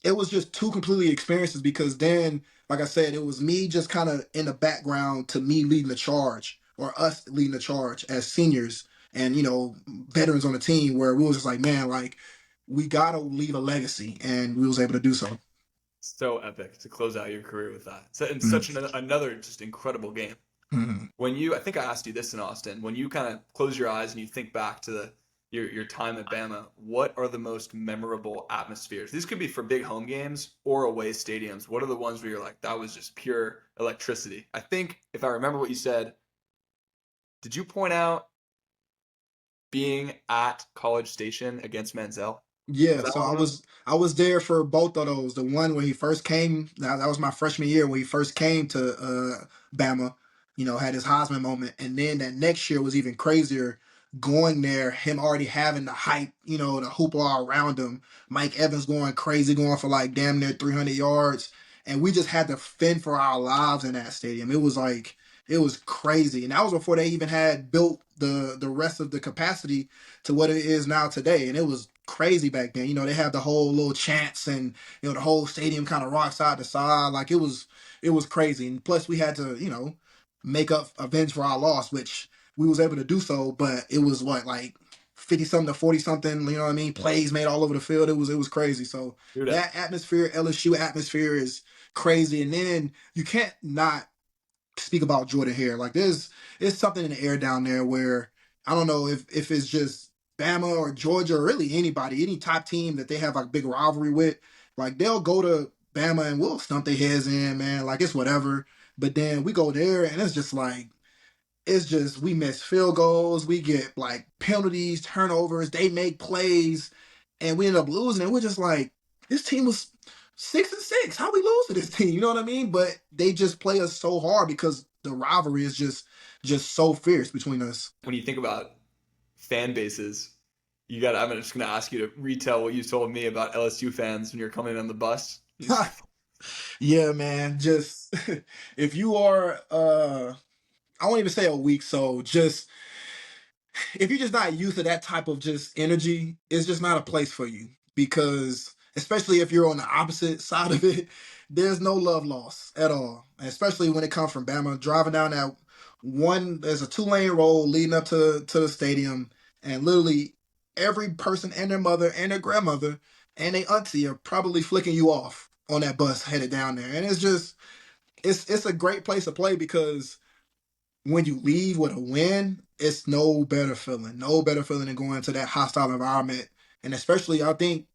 it was just two completely experiences because then, like I said, it was me just kind of in the background to me leading the charge or us leading the charge as seniors and veterans on the team where we was just like, man, like we gotta leave a legacy, and we was able to do so. So epic to close out your career with that. So, and Mm, such another just incredible game. mm. When you, I think I asked you this in Austin, when you kind of close your eyes and you think back to your time at Bama, what are the most memorable atmospheres? These could be for big home games or away stadiums. What are the ones where you're like, that was just pure electricity? I think if I remember what you said, did you point out being at College Station against Manziel? Was Yeah, that so one I of them? was I was there for both of those. The one where he first came, that was my freshman year when he first came to Bama, had his Heisman moment. And then that next year was even crazier going there, him already having the hype, the hoopla around him. Mike Evans going crazy, going for like damn near 300 yards. And we just had to fend for our lives in that stadium. It was crazy. And that was before they even had built the rest of the capacity to what it is now today. And it was crazy back then. They had the whole little chants and the whole stadium kind of rock side to side. Like it was crazy. And plus we had to, make up avenge for our loss, which we was able to do so, but it was what, like 50 something to 40 something, you know what I mean? Plays made all over the field. It was crazy. So Dude, that atmosphere, LSU atmosphere is crazy. And then you can't not speak about Jordan Hare. Like there's something in the air down there where I don't know if it's just Bama or Georgia or really anybody, any top team that they have like big rivalry with, like they'll go to Bama and we'll stump their heads in, man. Like it's whatever. But then we go there and it's just we miss field goals, we get like penalties, turnovers, they make plays, and we end up losing. And we're just like, this team was 6-6. How we lose to this team? You know what I mean? But they just play us so hard because the rivalry is just so fierce between us. when you think about fan bases, you got. I'm just gonna ask you to retell what you told me about LSU fans when you're coming on the bus. Yeah, man. Just if you are I won't even say a weak soul, just if you're just not used to that type of just energy, it's just not a place for you. Because especially if you're on the opposite side of it, there's no love lost at all. Especially when it comes from Bama, driving down that one, there's a 2-lane road leading up to the stadium, and literally every person and their mother and their grandmother and their auntie are probably flicking you off on that bus headed down there. And it's a great place to play because when you leave with a win, it's no better feeling. No better feeling than going into that hostile environment. And especially, I think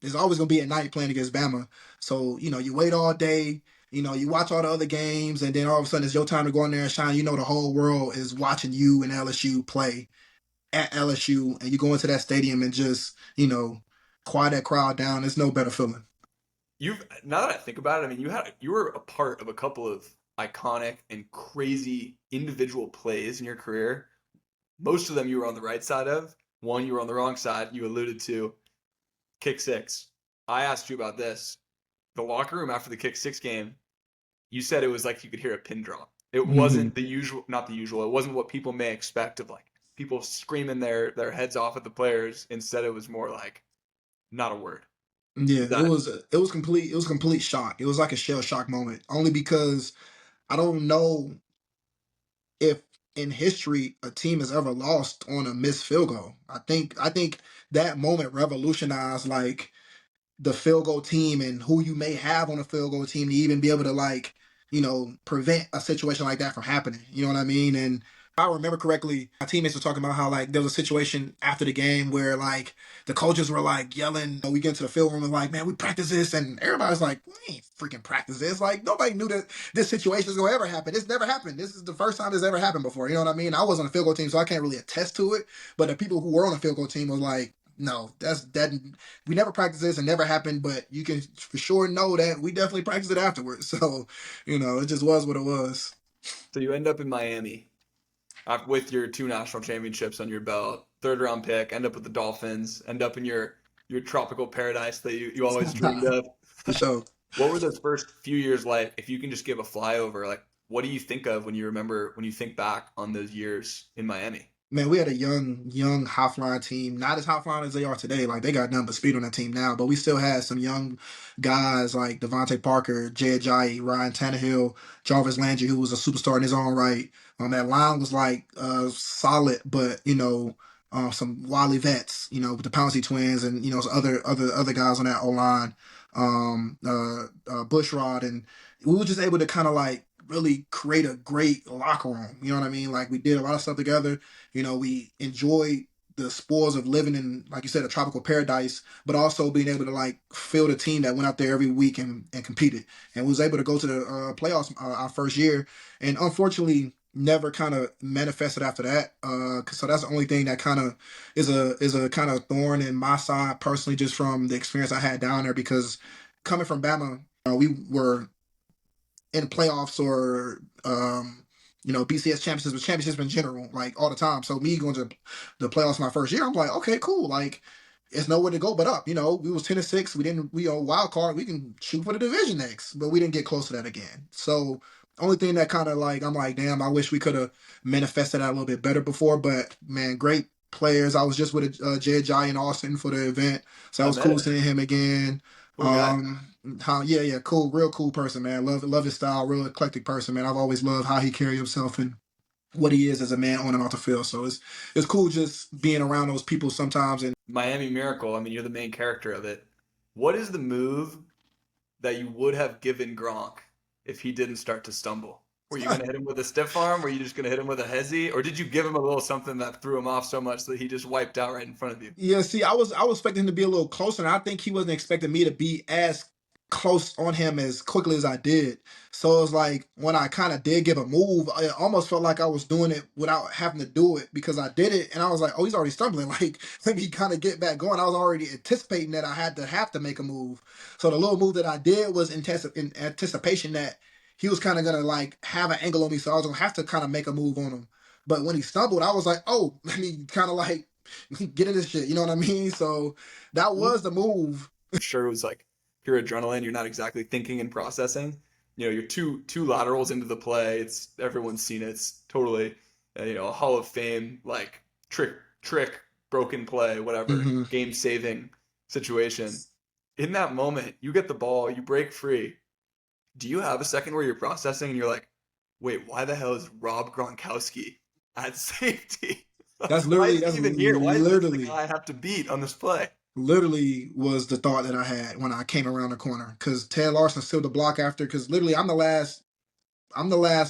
there's always going to be at night playing against Bama. So, you wait all day, you watch all the other games, and then all of a sudden it's your time to go in there and shine. The whole world is watching you and LSU play at LSU, and you go into that stadium and just, quiet that crowd down. It's no better feeling. You've now that I think about it, I mean, you were a part of a couple of iconic and crazy individual plays in your career. Most of them you were on the right side of. One you were on the wrong side. You alluded to kick six. I asked you about this. The locker room after the kick six game, you said it was like you could hear a pin drop. It Mm-hmm. wasn't the usual, not the usual. It wasn't what people may expect of like people screaming their heads off at the players. Instead, it was more like not a word. Yeah, Is it that was complete shock. It was like a shell shock moment, only because I don't know if in history a team has ever lost on a missed field goal. I think that moment revolutionized like the field goal team and who you may have on a field goal team to even be able to like, prevent a situation like that from happening. You know what I mean? And if I remember correctly, my teammates were talking about how like there was a situation after the game where like the coaches were like yelling. We get into the field room and like, man, we practice this, and everybody's like, we ain't freaking practice this. Like nobody knew that this situation is gonna ever happen. This never happened. This is the first time this ever happened before. You know what I mean? I was on a field goal team, so I can't really attest to it. But the people who were on a field goal team were like, no, that we never practiced this and never happened, but you can for sure know that we definitely practiced it afterwards. So, it just was what it was. so? You end up in Miami with your two national championships on your belt, third round pick, end up with the Dolphins, end up in your tropical paradise that you always dreamed of. For sure. What were those first few years like? If you can just give a flyover, like what do you think of when you think back on those years in Miami? Man, we had a young high flying team. Not as high flying as they are today. Like they got nothing but speed on that team now. But we still had some young guys like Devontae Parker, Jay Ajayi, Ryan Tannehill, Jarvis Landry, who was a superstar in his own right. That line was like solid, but some wily vets, with the Pouncey twins and some other guys on that O line, Bushrod, and we were just able to kind of like really create a great locker room. You know what I mean? Like we did a lot of stuff together. We enjoyed the spoils of living in, like you said, a tropical paradise, but also being able to like field a team that went out there every week and competed, and was able to go to the playoffs our first year, and unfortunately never kind of manifested after that. So that's the only thing that kind of is a kind of thorn in my side personally, just from the experience I had down there. Because coming from Bama, we were in playoffs or BCS championships in general, like all the time. So me going to the playoffs my first year, I'm like, okay, cool. Like it's nowhere to go but up. We was 10-6. We wild card. We can shoot for the division next, but we didn't get close to that again. So only thing that kind of like I'm like, damn, I wish we could have manifested that a little bit better before. But man, great players. I was just with Jay Jai in Austin for the event, so that I was met cool him. seeing him again. Cool guy. Yeah, cool, real cool person, man. Love his style, real eclectic person, man. I've always loved how he carries himself and what he is as a man on and off the field. So it's cool just being around those people sometimes. And Miami Miracle. I mean, you're the main character of it. What is the move that you would have given Gronk if he didn't start to stumble? Were you going to hit him with a stiff arm? Were you just going to hit him with a hezzy? Or did you give him a little something that threw him off so much that he just wiped out right in front of you? yeah, see, I was expecting him to be a little closer, and I think he wasn't expecting me to be as close on him as quickly as I did. So it was like when I kind of did give a move, it almost felt like I was doing it without having to do it because I did it, and I was like, oh, he's already stumbling. Like let me kind of get back going. I was already anticipating that I had to have to make a move. So the little move that I did was in anticipation that he was kind of gonna like have an angle on me, so I was gonna have to kind of make a move on him. But when he stumbled, I was like, oh, let me kind of like get in this shit. You know what I mean? So that was the move. I'm sure it was like pure adrenaline. You're not exactly thinking and processing. You're two laterals into the play. It's everyone's seen it. It's totally a Hall of Fame like trick broken play, whatever, Hmm. game saving situation. In that moment, you get the ball, you break free. Do you have a second where you're processing and you're like, wait, why the hell is Rob Gronkowski at safety? That's Like, why literally is he that's even here? Why is this the literally guy I have to beat on this play? literally was the thought that I had when I came around the corner. Because Ted Larson still the block after. Because literally I'm the last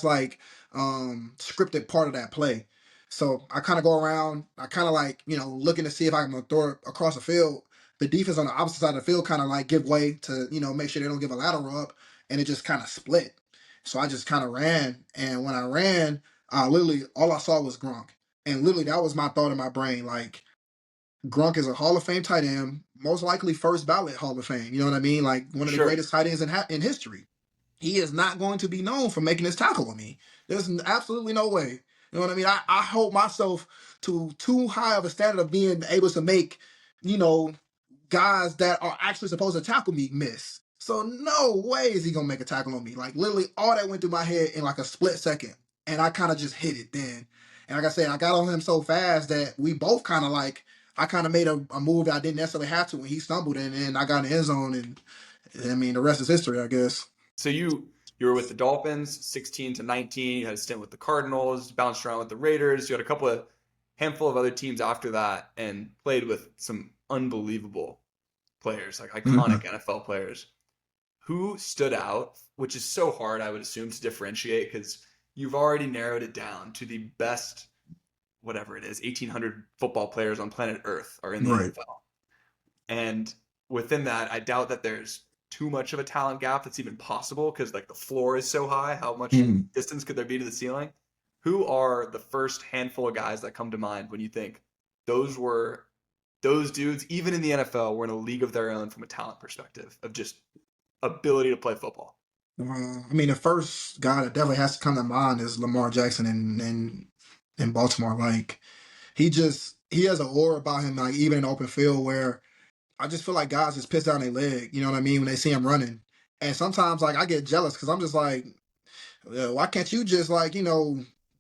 like scripted part of that play. So I kind of go around, I kind of like, looking to see if I can throw it across the field. The defense on the opposite side of the field kind of like give way to, make sure they don't give a lateral up, and it just kind of split. So I just kind of ran, and when I ran, literally all I saw was Gronk. And literally that was my thought in my brain. Like Gronk is a Hall of Fame tight end, most likely first ballot Hall of Fame. You know what I mean? Like one of the Sure. greatest tight ends in history. He is not going to be known for making this tackle on me. There's absolutely no way. You know what I mean? I hold myself to too high of a standard of being able to make, you know, guys that are actually supposed to tackle me miss. So no way is he gonna make a tackle on me. Like literally all that went through my head in like a split second. And I kind of just hit it then. And like I said, I got on him so fast that we both kind of like I kind of made a move that I didn't necessarily have to when he stumbled and I got in the end zone, and I mean the rest is history, I guess. So you were with the Dolphins, 16 to 19. You had a stint with the Cardinals, bounced around with the Raiders. You had a couple of handful of other teams after that, and played with some unbelievable players, like Mhm. iconic NFL players. Who stood out? Which is so hard, I would assume, to differentiate because you've already narrowed it down to the best, whatever it is, 1,800 football players on planet Earth are in the Right. NFL. And within that, I doubt that there's too much of a talent gap that's even possible because like the floor is so high. How much Mhm. distance could there be to the ceiling? Who are the first handful of guys that come to mind when you think those were those dudes, even in the NFL, were in a league of their own from a talent perspective of just ability to play football? I mean, the first guy that definitely has to come to mind is Lamar Jackson in Baltimore. Like he has an aura about him, like even in the open field, where I just feel like guys just piss down their leg. You know what I mean when they see him running, and sometimes like I get jealous because I'm just like, why can't you just like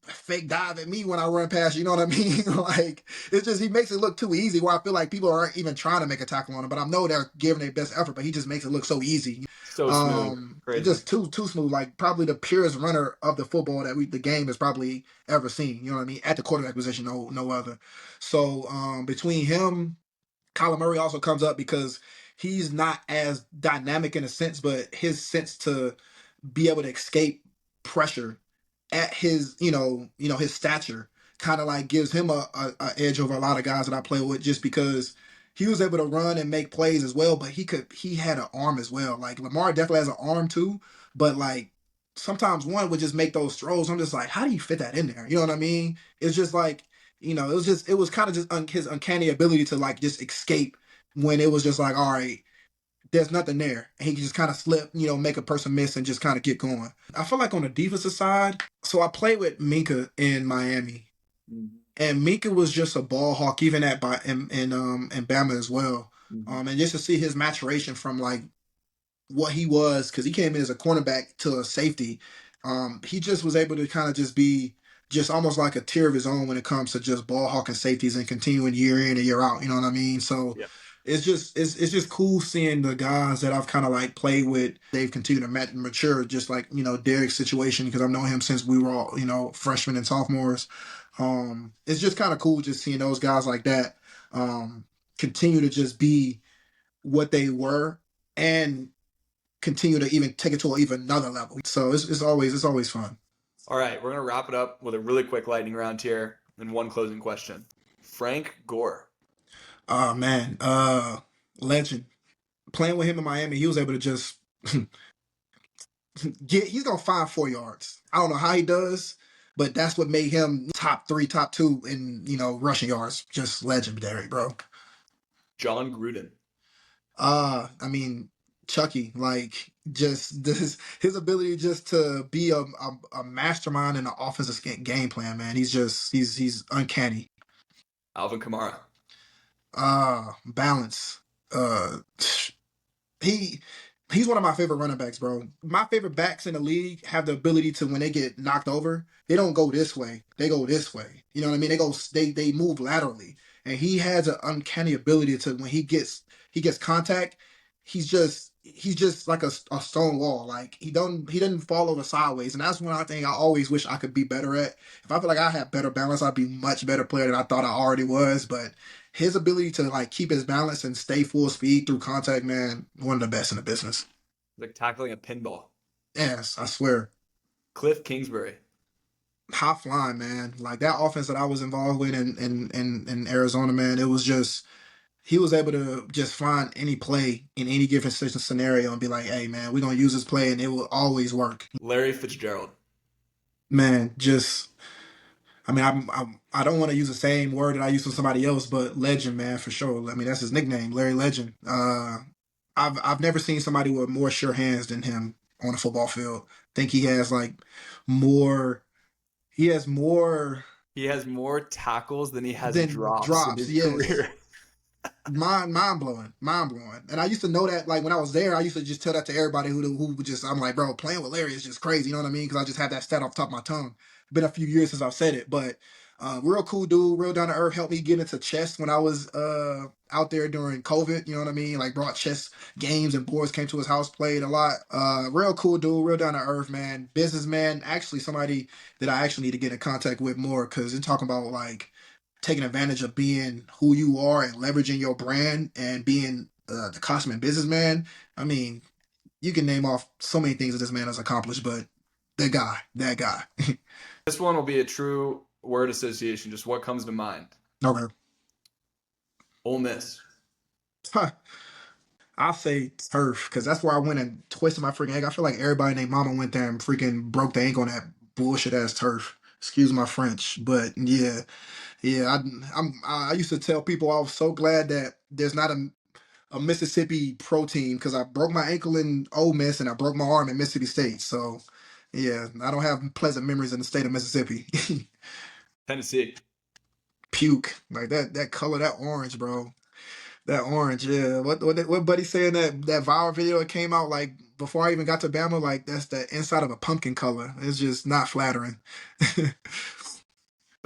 fake dive at me when I run past you. You know what I mean? Like, it's just he makes it look too easy. Where I feel like people aren't even trying to make a tackle on him, but I know they're giving their best effort. But he just makes it look so easy. So smooth. Crazy. Just too smooth. Like probably the purest runner of the football that the game has probably ever seen. You know what I mean? At the quarterback position, no other. So between him, Kyler Murray also comes up because he's not as dynamic in a sense, but his sense to be able to escape pressure at his his stature kind of like gives him a edge over a lot of guys that I play with, just because he was able to run and make plays as well, but he had an arm as well. Like Lamar definitely has an arm too, but like sometimes one would just make those throws. I'm just like, how do you fit that in there? You know what I mean? It's just like, it was kind of just his uncanny ability to like just escape when it was just like, all right, there's nothing there. And he can just kind of slip, make a person miss and just kind of get going. I feel like on the defensive side, so I played with Minka in Miami. Mm-hmm. And Minka was just a ball hawk, even in Bama as well. Mm-hmm. And just to see his maturation from like what he was, because he came in as a cornerback to a safety. He just was able to kind of just be just almost like a tier of his own when it comes to just ball hawking safeties and continuing year in and year out. You know what I mean? So Yeah. it's just cool seeing the guys that I've kind of like played with. They've continued to mature, just like Derek's situation, because I've known him since we were all freshmen and sophomores. It's just kind of cool just seeing those guys like that continue to just be what they were and continue to even take it to even another level. So it's always fun. All right, we're gonna wrap it up with a really quick lightning round here and one closing question. Frank Gore. Oh man, legend. Playing with him in Miami, he was able to just he's gonna find 4 yards. I don't know how he does, but that's what made him top three, top two in rushing yards. Just legendary, bro. John Gruden. I mean, Chucky, like just this his ability just to be a mastermind in the offensive game plan, man. He's uncanny. Alvin Kamara. Balance. Uh, he he's one of my favorite running backs, bro. My favorite backs in the league have the ability to, when they get knocked over, they don't go this way. They go this way. You know what I mean? They move laterally. And he has an uncanny ability to, when he gets contact, he's just like a stone wall. Like he doesn't fall over sideways. And that's one thing I always wish I could be better at. If I feel like I had better balance, I'd be much better player than I thought I already was. But his ability to like keep his balance and stay full speed through contact, man, one of the best in the business. Like tackling a pinball. Yes, I swear. Cliff Kingsbury. High flying, man. Like that offense that I was involved with in Arizona, man, it was just he was able to just find any play in any given scenario and be like, hey man, we're gonna use this play and it will always work. Larry Fitzgerald. Man, just I mean, I don't want to use the same word that I used for somebody else, but legend, man, for sure. I mean, that's his nickname, Larry Legend. I've never seen somebody with more sure hands than him on a football field. I think he has like more. He has more He has more tackles than he has than drops in drops. his Yes, career. mind blowing. And I used to know that, like when I was there, I used to just tell that to everybody who would just, I'm like, bro, playing with Larry is just crazy. You know what I mean? Because I just had that stat off the top of my tongue. Been a few years since I've said it, but real cool dude, real down to earth. Helped me get into chess when I was out there during COVID. You know what I mean? Like brought chess games and boards, came to his house, played a lot. Real cool dude, real down to earth, man. Businessman. Actually, somebody that I actually need to get in contact with more, because they're talking about like taking advantage of being who you are and leveraging your brand and being the consummate businessman. I mean, you can name off so many things that this man has accomplished, but that guy. This one will be a true word association. Just what comes to mind. Okay. Ole Miss. I'll say turf, because that's where I went and twisted my freaking ankle. I feel like everybody named Mama went there and freaking broke the ankle on that bullshit ass turf. Excuse my French, but yeah, yeah. I used to tell people I was so glad that there's not a Mississippi pro team, because I broke my ankle in Ole Miss and I broke my arm in Mississippi State. So yeah, I don't have pleasant memories in the state of Mississippi. Tennessee. Puke, like that color, that orange, bro. That orange, yeah. What buddy saying that viral video that came out like before I even got to Bama, like that's the inside of a pumpkin color. It's just not flattering.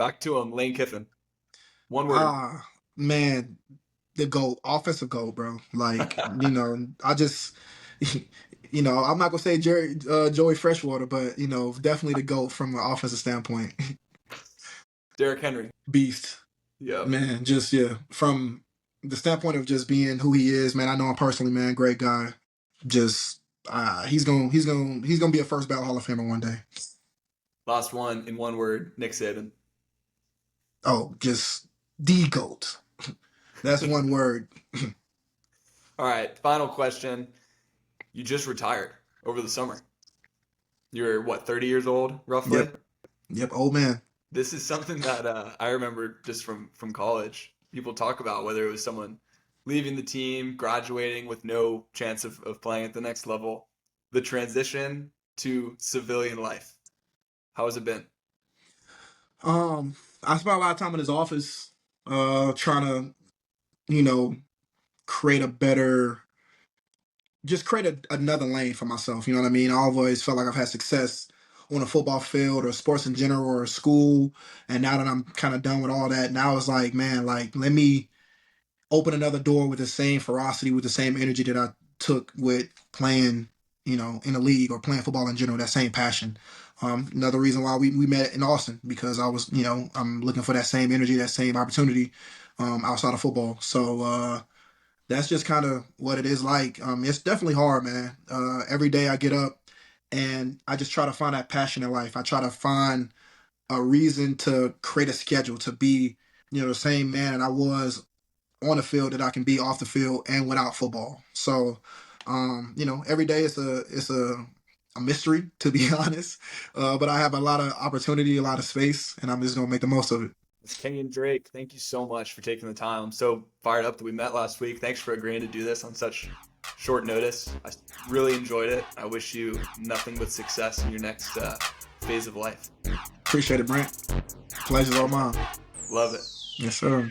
Back to him, Lane Kiffin. One word. Ah, man, the GOAT, offensive GOAT, bro. Like, I just, I'm not gonna say Joey Freshwater, but definitely the GOAT from an offensive standpoint. Derrick Henry. Beast, Yep. man. Just yeah, from the standpoint of just being who he is, man. I know him personally, man. Great guy. Just he's gonna be a first ballot Hall of Famer one day. Last one in one word, Nick Saban. Oh, just the GOAT. That's one word. All right, final question. You just retired over the summer. You're what, 30 years old, roughly? Yep, yep. Old man. This is something that I remember just from college. People talk about whether it was someone leaving the team, graduating with no chance of playing at the next level, the transition to civilian life. How has it been? I spent a lot of time in his office, trying to, you know, create a better, just create another lane for myself. You know what I mean? I always felt like I've had success on a football field or sports in general or school. And now that I'm kind of done with all that, now it's like, man, like, let me open another door with the same ferocity, with the same energy that I took with playing, in the league or playing football in general, that same passion. Another reason why we met in Austin, because I was, I'm looking for that same energy, that same opportunity outside of football. So that's just kind of what it is like. It's definitely hard, man. Every day I get up and I just try to find that passion in life. I try to find a reason to create a schedule to be, the same man that I was on the field that I can be off the field and without football. So, every day it's a mystery, to be honest. But I have a lot of opportunity, a lot of space, and I'm just gonna make the most of it. It's Kenyan Drake. Thank you so much for taking the time. I'm so fired up that we met last week. Thanks for agreeing to do this on such short notice. I really enjoyed it. I wish you nothing but success in your next phase of life. Appreciate it, Brent. Pleasure's all mine. Love it. Yes, sir.